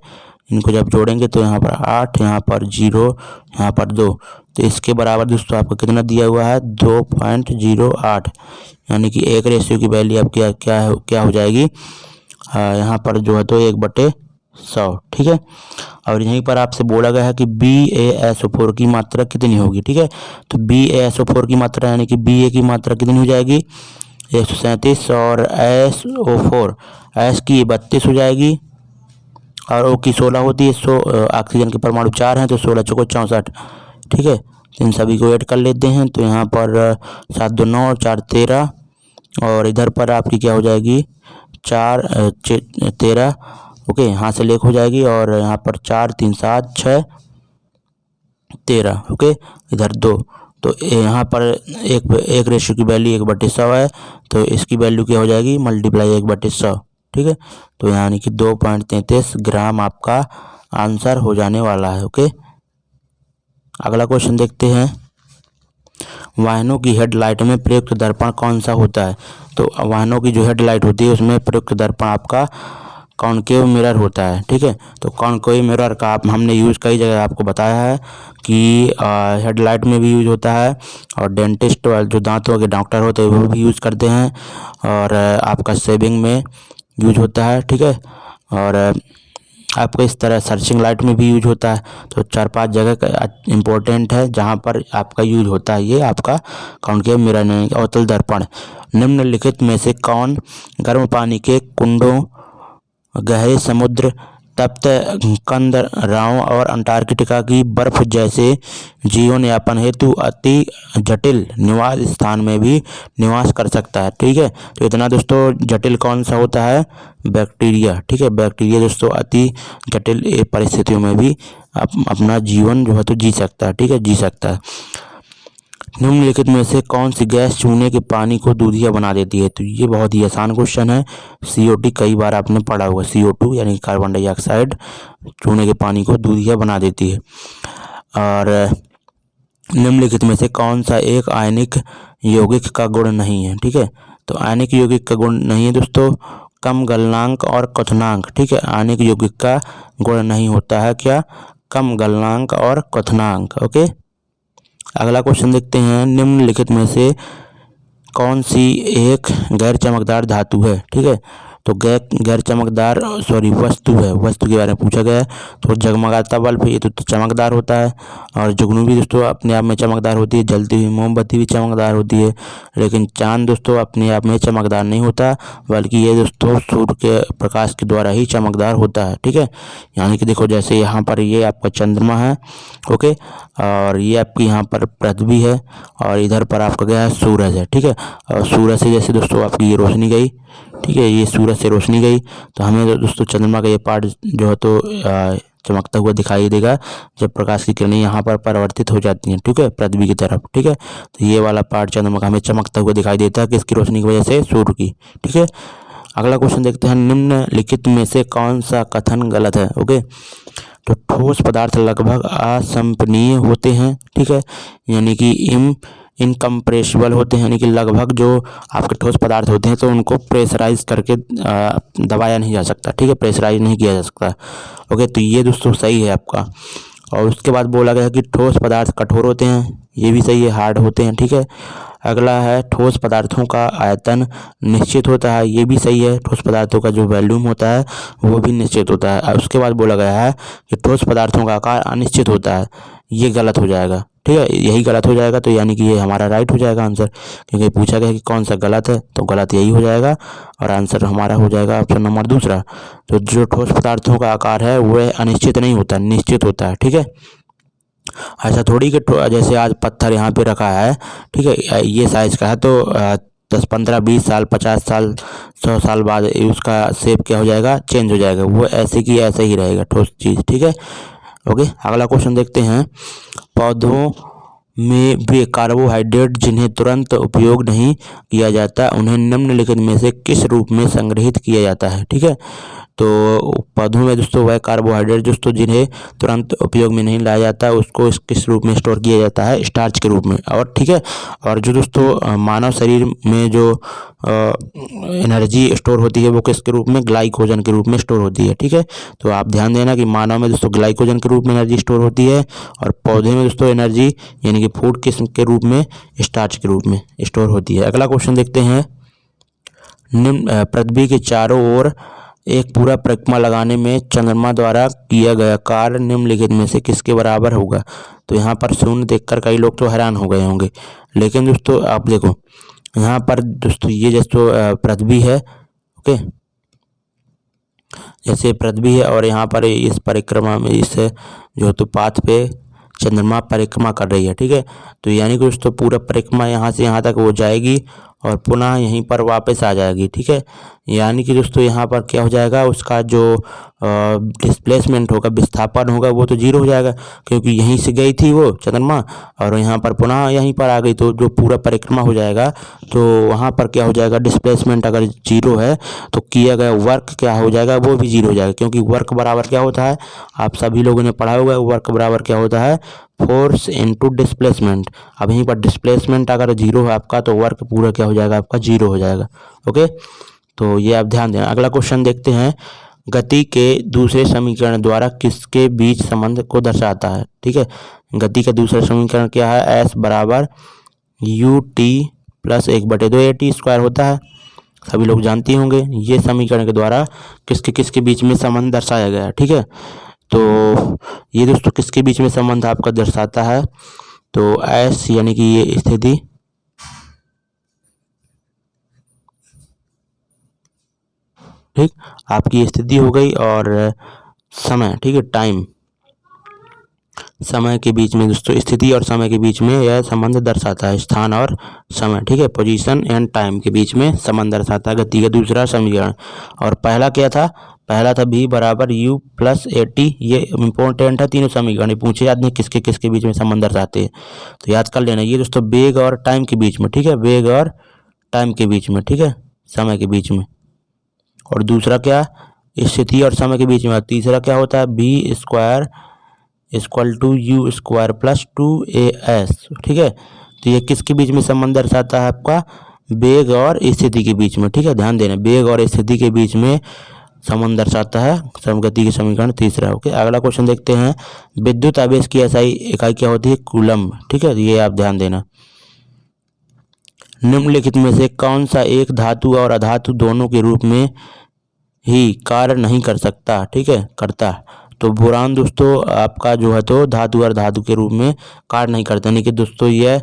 इनको जब जोड़ेंगे तो यहाँ पर 8, यहाँ पर 0, यहाँ पर 2, तो इसके बराबर दोस्तों आपको कितना दिया हुआ है? 2.08, यानी कि 1 की वैल्यू आपकी क्या हो जाएगी? यहाँ पर जो है तो 1/100। ठीक है, और यहीं पर आपसे बोला गया है कि BaSO4 की मात्रा कितनी होगी। ठीक है, तो BaSO4 की मात्रा यानी कि Ba की मात्रा कितनी हो जाएगी? 137, और SO4 S की 32 हो जाएगी, और O की 16 होती है। ऑक्सीजन के परमाणु 4 हैं, तो 16 चौको 64। ठीक है, इन सभी को ऐड कर लेते हैं, तो यहाँ पर 7 2 9 और 4 13, और इधर पर आपकी क्या हो जाएगी? 4 13। ओके, यहाँ से लेख हो जाएगी, और यहाँ पर 4 3 7 6 13। ओके, इधर 2, तो यहाँ पर एक रेशियो की वैल्यू 1/100 है, तो इसकी वैल्यू क्या हो जाएगी? मल्टीप्लाई 1/100। ठीक है, तो यानी कि 2.33 ग्राम आपका आंसर हो जाने वाला है। ओके, अगला क्वेश्चन देखते हैं, वाहनों की हेडलाइट में प्रयुक्त दर्पण कौन सा होता है? तो वाहनों की जो हेडलाइट होती है उसमें प्रयुक्त दर्पण आपका कॉनकेव मिरर होता है। ठीक है, तो कॉनकेव मिरर का हमने यूज़ कई जगह आपको बताया है कि हेडलाइट में भी यूज होता है, और डेंटिस्ट जो दांतों के डॉक्टर होते हैं वो भी यूज़ करते हैं, और आपका शेविंग में यूज होता है। ठीक है, और आपको इस तरह सर्चिंग लाइट में भी यूज होता है। तो 4-5 जगह का इम्पोर्टेंट है जहाँ पर आपका यूज होता है ये आपका कॉनकेव मिरर यानी अवतल दर्पण। निम्नलिखित में से कौन गर्म पानी के कुंडों, गहरे समुद्र, तप्त कंदराओं और अंटार्कटिका की बर्फ जैसे जीवन यापन हेतु अति जटिल निवास स्थान में भी निवास कर सकता है? ठीक है, तो इतना दोस्तों जटिल कौन सा होता है? बैक्टीरिया। ठीक है, बैक्टीरिया दोस्तों अति जटिल परिस्थितियों में भी अपना जीवन जो है तो जी सकता है। ठीक है, जी सकता है। निम्नलिखित में से कौन सी गैस चूने के पानी को दूधिया बना देती है? तो ये बहुत ही आसान क्वेश्चन है। CO2 कई बार आपने पढ़ा होगा, CO2 यानी कार्बन डाइऑक्साइड चूने के पानी को दूधिया बना देती है। और निम्नलिखित में से कौन सा एक आयनिक यौगिक का गुण नहीं है? ठीक है, तो आयनिक यौगिक का गुण नहीं है दोस्तों कम गलनांक और क्वथनांक। ठीक है, आयनिक यौगिक का गुण नहीं होता है क्या? कम गलनांक और क्वथनांक। ओके, अगला क्वेश्चन देखते हैं, निम्नलिखित में से कौन सी एक गैर चमकदार धातु है? ठीक है, तो गैर चमकदार वस्तु है, वस्तु के बारे में पूछा गया है। तो जगमगाता बल्ब ये तो चमकदार होता है, और जुगनू भी दोस्तों अपने आप में चमकदार होती है, जलती हुई मोमबत्ती भी चमकदार होती है, लेकिन चांद दोस्तों अपने आप में चमकदार नहीं होता, बल्कि ये दोस्तों सूर्य के प्रकाश के द्वारा ही चमकदार होता है। ठीक है, यानी कि देखो जैसे यहाँ पर ये आपका चंद्रमा है, ओके, और ये आपकी यहाँ पर पृथ्वी है, और इधर पर आपका क्या है, सूरज है। ठीक है, और सूरज से जैसे दोस्तों आपकी ये रोशनी गई, ठीक है, ये सूरज से रोशनी गई, तो हमें दोस्तों चंद्रमा का ये पार्ट जो है तो चमकता हुआ दिखाई देगा जब प्रकाश की किरणें यहाँ पर परावर्तित हो जाती हैं, ठीक है, पृथ्वी की तरफ। ठीक है, तो ये वाला पार्ट चंद्रमा का हमें चमकता हुआ दिखाई देता है, किसकी रोशनी की वजह से, सूर्य की। ठीक है, अगला क्वेश्चन देखते हैं, निम्नलिखित में से कौन सा कथन गलत है। ओके, तो ठोस पदार्थ लगभग असंपनीय होते हैं। ठीक है, यानी कि इनकम्प्रेसिबल होते हैं, यानी कि लगभग जो आपके ठोस पदार्थ होते हैं तो उनको प्रेशराइज करके दबाया नहीं जा सकता। ठीक है, प्रेशराइज नहीं किया जा सकता। ओके, तो ये दोस्तों सही है आपका। और उसके बाद बोला गया है कि ठोस पदार्थ कठोर होते हैं, ये भी सही है, हार्ड होते हैं। ठीक है, अगला है ठोस पदार्थों का आयतन निश्चित होता है, ये भी सही है, ठोस पदार्थों का जो वॉल्यूम होता है वो भी निश्चित होता है। उसके बाद बोला गया है कि ठोस पदार्थों का आकार अनिश्चित होता है, ये गलत हो जाएगा। ठीक है, यही गलत हो जाएगा, तो यानी कि ये हमारा राइट हो जाएगा आंसर, क्योंकि पूछा गया कि कौन सा गलत है, तो गलत यही हो जाएगा, और आंसर हमारा हो जाएगा ऑप्शन नंबर दूसरा। तो जो ठोस पदार्थों का आकार है वह अनिश्चित नहीं होता, निश्चित होता है। ठीक है, ऐसा थोड़ी कि जैसे आज पत्थर यहाँ पे रखा है, ठीक है, ये साइज का है, तो 10, 15, 20 साल, 50 साल, 100 साल बाद उसका शेप क्या हो जाएगा, चेंज हो जाएगा, वो ऐसे की ऐसे ही रहेगा ठोस चीज़। ठीक है, ओके, अगला क्वेश्चन देखते हैं, पौधों में वे कार्बोहाइड्रेट जिन्हें तुरंत उपयोग नहीं किया जाता, उन्हें निम्नलिखित में से किस रूप में संग्रहित किया जाता है। ठीक है, तो पौधों में दोस्तों वह कार्बोहाइड्रेट दोस्तों जिन्हें तुरंत उपयोग में नहीं लाया जाता, उसको किस रूप में स्टोर किया जाता है, स्टार्च के रूप में। और ठीक है, और जो दोस्तों मानव शरीर में जो एनर्जी स्टोर होती है वो किसके रूप में, ग्लाइकोजन के रूप में स्टोर होती है। ठीक है, तो आप ध्यान देना कि मानव में दोस्तों ग्लाइकोजन के रूप में एनर्जी स्टोर होती है, और पौधे में दोस्तों एनर्जी यानी कि फूड किस्म के रूप में, स्टार्च के रूप में स्टोर होती है। अगला क्वेश्चन देखते हैं, निम्न पृथ्वी के चारों ओर एक पूरा परिक्रमा लगाने में चंद्रमा द्वारा किया गया कार्य निम्नलिखित में से किसके बराबर होगा। तो यहाँ पर शून्य देखकर कई लोग तो हैरान हो गए होंगे, लेकिन दोस्तों आप देखो यहाँ पर दोस्तों ये जैसे पृथ्वी है, ओके, जैसे पृथ्वी है, और यहाँ पर इस परिक्रमा में इस जो तो पाथ पे चंद्रमा परिक्रमा कर रही है। ठीक है, तो यानी कि दोस्तों पूरा परिक्रमा यहाँ से यहाँ तक वो जाएगी और पुनः यहीं पर वापस आ जाएगी। ठीक है, यानी कि दोस्तों यहाँ पर क्या हो जाएगा, उसका जो डिस्प्लेसमेंट होगा, विस्थापन होगा, वो तो जीरो हो जाएगा, क्योंकि यहीं से गई थी वो चंद्रमा और यहाँ पर पुनः यहीं पर आ गई, तो जो पूरा परिक्रमा हो जाएगा तो वहाँ पर क्या हो जाएगा, डिस्प्लेसमेंट अगर जीरो है तो किया गया वर्क क्या हो जाएगा, वो भी जीरो हो जाएगा, क्योंकि वर्क बराबर क्या होता है, आप सभी लोगों ने पढ़ा होगा, वर्क बराबर क्या होता है, फोर्स इनटू डिस्प्लेसमेंट। अब यहीं पर डिस्प्लेसमेंट अगर जीरो है आपका, तो वर्क पूरा क्या हो जाएगा, आपका जीरो हो जाएगा। ओके, तो ये आप ध्यान देना। अगला क्वेश्चन देखते हैं, गति के दूसरे समीकरण द्वारा किसके बीच संबंध को दर्शाता है। ठीक है, गति का दूसरा समीकरण क्या है, एस बराबर U T plus 1/2 A T square होता है, सभी लोग जानते होंगे। ये समीकरण के द्वारा किसके किसके बीच में संबंध दर्शाया गया है। ठीक है, तो ये दोस्तों किसके बीच में संबंध आपका दर्शाता है, तो एस यानी कि ये स्थिति, ठीक, आपकी स्थिति हो गई, और समय, ठीक है, टाइम, समय के बीच में दोस्तों, स्थिति और समय के बीच में यह संबंध दर्शाता है, स्थान और समय। ठीक है, पोजीशन एंड टाइम के बीच में संबंध दर्शाता है गति का दूसरा समीकरण। और पहला क्या था, पहला था v बराबर u प्लस ए टी, ये इंपॉर्टेंट है, तीनों समीकरण पूछे जाते हैं किसके किसके बीच में संबंध दर्शाते हैं, तो याद कर लेना। ये दोस्तों वेग और टाइम के बीच में, ठीक है, वेग और टाइम के बीच में, ठीक है, समय के बीच में। और दूसरा क्या, स्थिति और समय के बीच में। तीसरा क्या होता है, B square equal to U square plus 2as। ठीक है, तो ये किसके बीच में संबंध दर्शाता है, आपका वेग और स्थिति के बीच में। ठीक है, ध्यान देना, वेग और स्थिति के बीच में संबंध दर्शाता है समगति के समीकरण तीसरा। ओके, अगला क्वेश्चन देखते हैं, विद्युत आवेश की एसआई इकाई क्या होती है, कूलम। ठीक है, ये आप ध्यान देना। निम्नलिखित में से कौन सा एक धातु और अधातु दोनों के रूप में ही कार्य नहीं कर सकता, ठीक है, करता। तो बोरान दोस्तों आपका जो है तो धातु और धातु के रूप में कार्य नहीं करता, यानी कि दोस्तों यह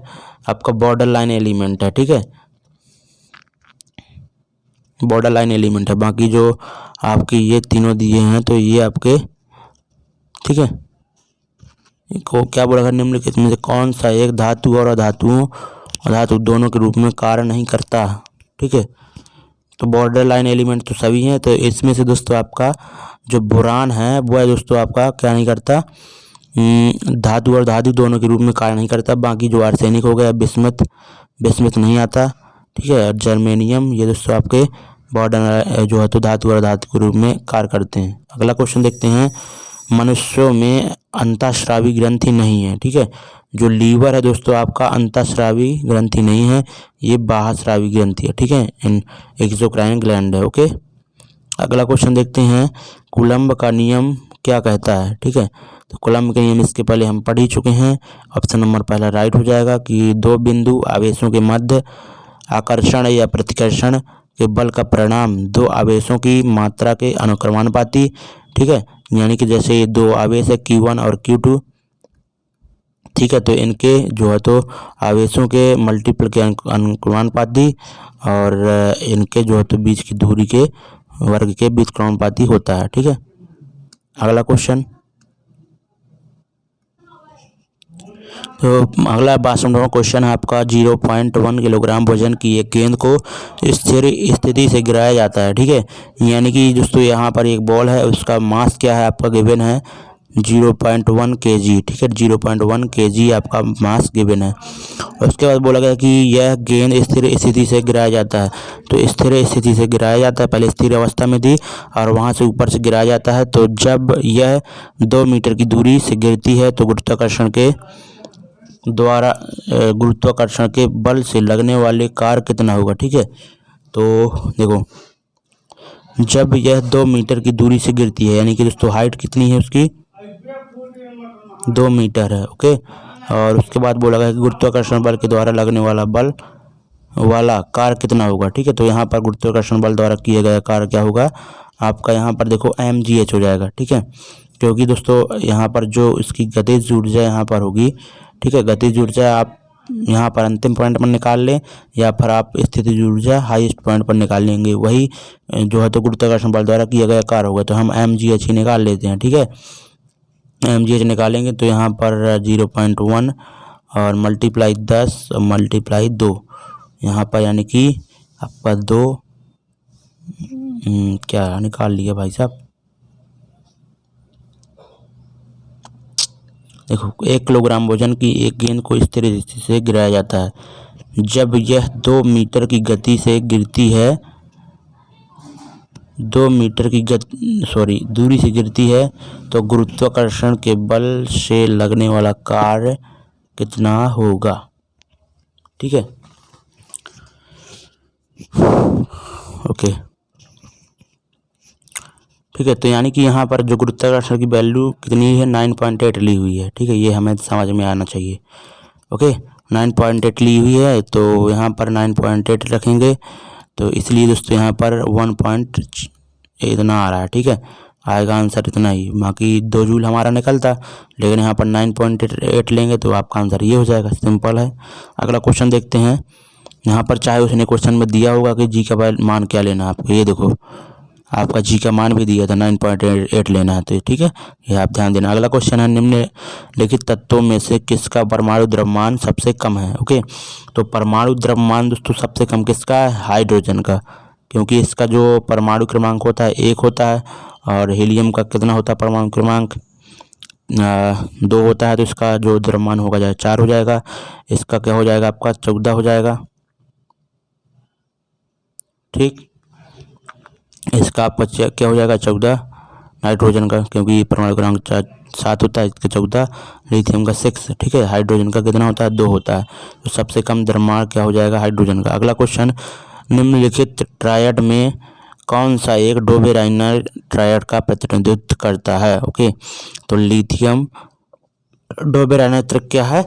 आपका बॉर्डर लाइन एलिमेंट है, ठीक है, बॉर्डर लाइन एलिमेंट है। बाकी जो आपकी ये तीनों दिए हैं तो ये आपके, ठीक है, को क्या बोला है, निम्नलिखित में से कौन सा एक धातु और धातु दोनों के रूप में कार्य नहीं करता, ठीक है। तो बॉर्डर लाइन एलिमेंट तो सभी हैं, तो इसमें से दोस्तों आपका जो बोरान है वो है दोस्तों आपका क्या नहीं करता, धातु और धातु दोनों के रूप में कार्य नहीं करता। बाकी जो आर्सेनिक हो गया, बिस्मथ नहीं आता, ठीक है, और जर्मेनियम ये दोस्तों आपके बॉर्डर जो है तो धातु और धातु के रूप में कार्य करते हैं। अगला क्वेश्चन देखते हैं, मनुष्यों में अंतःस्रावी ग्रंथि नहीं है, ठीक है, जो लीवर है दोस्तों आपका अंतःस्रावी ग्रंथि नहीं है, ये बाह्यस्रावी ग्रंथि है, ठीक है, एक्सोक्राइन ग्लैंड है। ओके, अगला क्वेश्चन देखते हैं, कूलम्ब का नियम क्या कहता है, ठीक है। तो कूलम्ब का नियम इसके पहले हम पढ़ ही चुके हैं। ऑप्शन नंबर पहला राइट हो जाएगा कि दो बिंदु आवेशों के मध्य आकर्षण या प्रतिकर्षण के बल का परिणाम दो आवेशों की मात्रा के अनुक्रमानुपाती, ठीक है, यानी कि जैसे दो आवेश है Q1 और Q2, ठीक है, तो इनके जो है तो आवेशों के मल्टीपल के अनुक्रमानुपाती और इनके जो है तो बीच की दूरी के वर्ग के बीच क्रमानुपाती होता है, ठीक है। अगला क्वेश्चन, तो अगला 52वां क्वेश्चन है आपका, 0.1 किलोग्राम वजन की एक गेंद को स्थिर स्थिति से गिराया जाता है, ठीक है, यानी कि दोस्तों यहाँ पर एक बॉल है, उसका मास क्या है आपका गिवन है 0.1 kg, ठीक है, 0.1 kg आपका मास गिवन है। उसके बाद बोला गया कि यह गेंद स्थिर स्थिति से गिराया जाता है, तो स्थिर स्थिति से गिराया जाता है, पहले स्थिर अवस्था में थी और वहाँ से ऊपर से गिराया जाता है। तो जब यह 2 मीटर की दूरी से गिरती है तो गुरुत्वाकर्षण के बल से लगने वाले कार्य कितना होगा, ठीक है। तो देखो, जब यह 2 मीटर की दूरी से गिरती है, यानी कि दोस्तों हाइट कितनी है उसकी 2 मीटर है, ओके, और उसके बाद बोला गया कि गुरुत्वाकर्षण बल के द्वारा लगने वाला कार्य कितना होगा, ठीक है। तो यहाँ पर गुरुत्वाकर्षण बल द्वारा किया गया कार्य क्या होगा आपका, यहाँ पर देखो mgh हो जाएगा, ठीक है, क्योंकि दोस्तों यहाँ पर जो इसकी गतिज ऊर्जा यहाँ पर होगी, ठीक है, गतिज ऊर्जा आप यहाँ पर अंतिम पॉइंट पर निकाल लें या फिर आप स्थितिज ऊर्जा हाईएस्ट पॉइंट पर निकाल लेंगे, वही जो है तो गुरुत्वाकर्षण बल द्वारा किया गया कार्य होगा। तो हम mgh ही निकाल लेते हैं, ठीक है, mgh निकालेंगे तो यहाँ पर 0.1 और मल्टीप्लाई 10 और मल्टीप्लाई 2 यहाँ पर, यानी कि आपका 2 क्या निकाल लिया भाई साहब, देखो 1 किलोग्राम वजन की एक गेंद को स्थिर स्थिति से गिराया जाता है, जब यह 2 मीटर की गति से गिरती है, 2 मीटर की दूरी से गिरती है, तो गुरुत्वाकर्षण के बल से लगने वाला कार्य कितना होगा, ठीक है, ओके, ठीक है। तो यानी कि यहाँ पर जो गुरुत्वाकर्षण की वैल्यू कितनी है 9.8 ली हुई है, ठीक है, ये हमें समझ में आना चाहिए, ओके, 9.8 ली हुई है, तो यहाँ पर 9.8 रखेंगे, तो इसलिए दोस्तों यहाँ पर 1 इतना आ रहा है, ठीक है, आएगा आंसर इतना ही। बाकी 2 जूल हमारा निकलता, लेकिन यहाँ पर 9.8 लेंगे तो आपका आंसर ये हो जाएगा, सिंपल है। अगला क्वेश्चन देखते हैं, यहाँ पर चाहे उसने क्वेश्चन में दिया होगा कि जी का मान क्या लेना है आपको, ये देखो आपका जी का मान भी दिया था 9.8 लेना है, तो ठीक है, ये आप ध्यान देना। अगला क्वेश्चन है, निम्नलिखित तत्वों में से किसका परमाणु द्रव्यमान सबसे कम है, ओके। तो परमाणु द्रव्यमान दोस्तों सबसे कम किसका है, हाइड्रोजन का, क्योंकि इसका जो परमाणु क्रमांक होता है 1 होता है और हीलियम का कितना होता है परमाणु क्रमांक 2 होता है, तो इसका जो द्रव्यमान होगा जाए 4 हो जाएगा, इसका क्या हो जाएगा आपका 14 हो जाएगा, ठीक, इसका आपका क्या हो जाएगा 14 नाइट्रोजन का, क्योंकि परमाणु क्रमांक 7 होता है, इसका 14, लिथियम का 6, ठीक है, हाइड्रोजन का कितना होता है 2 होता है, तो सबसे कम द्रव्यमान क्या हो जाएगा हाइड्रोजन का। अगला क्वेश्चन, निम्नलिखित ट्रायड में कौन सा एक डोबेराइनर ट्रायड का प्रतिनिधित्व करता है, ओके। तो लिथियम डोबेराइनर त्रिक क्या है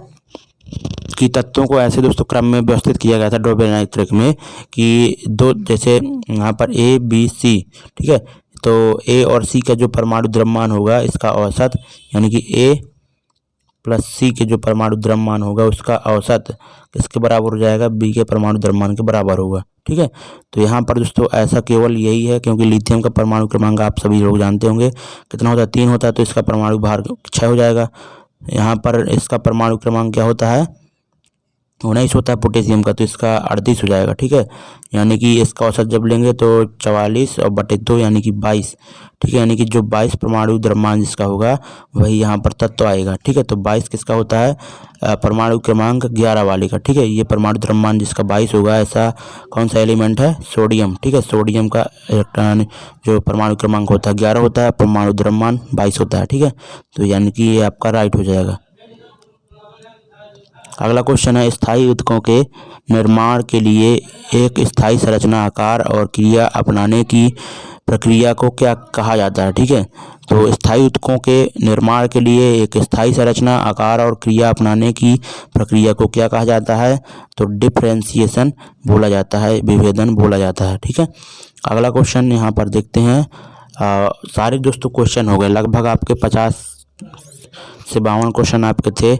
कि तत्वों को ऐसे दोस्तों क्रम में व्यवस्थित किया गया था डोबेराइनर त्रिक में कि 2 जैसे यहाँ पर A B C, ठीक है, तो ए और सी का जो परमाणु द्रव्यमान होगा इसका औसत, यानी कि ए प्लस सी के जो परमाणु द्रव्यमान होगा उसका औसत किसके बराबर हो जाएगा, बी के परमाणु द्रव्यमान के बराबर होगा। ठीक है, तो यहाँ पर दोस्तों ऐसा केवल यही है क्योंकि लिथियम का परमाणु क्रमांक आप सभी लोग जानते होंगे कितना होता है, 3 होता है, तो इसका परमाणु भार 6 हो जाएगा। यहाँ पर इसका परमाणु क्रमांक क्या होता है, 19 होता है पोटेशियम का, तो इसका 38 हो जाएगा। ठीक है, यानी कि इसका औसत जब लेंगे तो 44 और बटे 2 यानी कि 22। ठीक है, यानी कि जो 22 परमाणु द्रव्यमान जिसका होगा वही यहाँ पर तत्व आएगा। ठीक है, तो 22 किसका होता है, परमाणु क्रमांक 11 वाले का। ठीक है, ये परमाणु द्रव्यमान जिसका 22 होगा, ऐसा कौन सा एलिमेंट है, सोडियम। ठीक है, सोडियम का इलेक्ट्रॉन जो परमाणु क्रमांक होता है 11 होता है, परमाणु द्रव्यमान 22 होता है। ठीक है, तो यानी कि ये आपका राइट हो जाएगा। अगला क्वेश्चन है, स्थायी ऊतकों के निर्माण के लिए एक स्थायी संरचना, आकार और क्रिया अपनाने की प्रक्रिया को क्या कहा जाता है। ठीक है, तो स्थायी ऊतकों के निर्माण के लिए एक स्थायी संरचना, आकार और क्रिया अपनाने की प्रक्रिया को क्या कहा जाता है, तो डिफरेंशिएशन बोला जाता है, विभेदन बोला जाता है। ठीक है, अगला क्वेश्चन यहाँ पर देखते हैं। सारे दोस्तों क्वेश्चन हो गए, लगभग आपके 50 से 52 क्वेश्चन आपके थे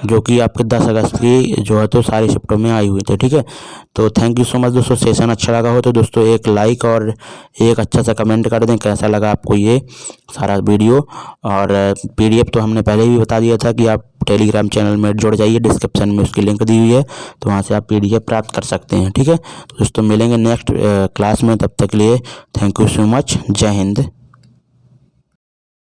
जो कि आपके 10 अगस्त की जो है तो सारी शिफ्टों में आई हुई थी। ठीक है, तो थैंक यू सो मच दोस्तों। सेशन अच्छा लगा हो तो दोस्तों एक लाइक और एक अच्छा सा कमेंट कर दें कैसा लगा आपको ये सारा वीडियो। और PDF तो हमने पहले भी बता दिया था कि आप टेलीग्राम चैनल में जुड़ जाइए, डिस्क्रिप्शन में उसकी लिंक दी हुई है, तो वहाँ से आप PDF प्राप्त कर सकते हैं। ठीक है, तो दोस्तों मिलेंगे नेक्स्ट क्लास में, तब तक के लिए थैंक यू सो मच। जय हिंद।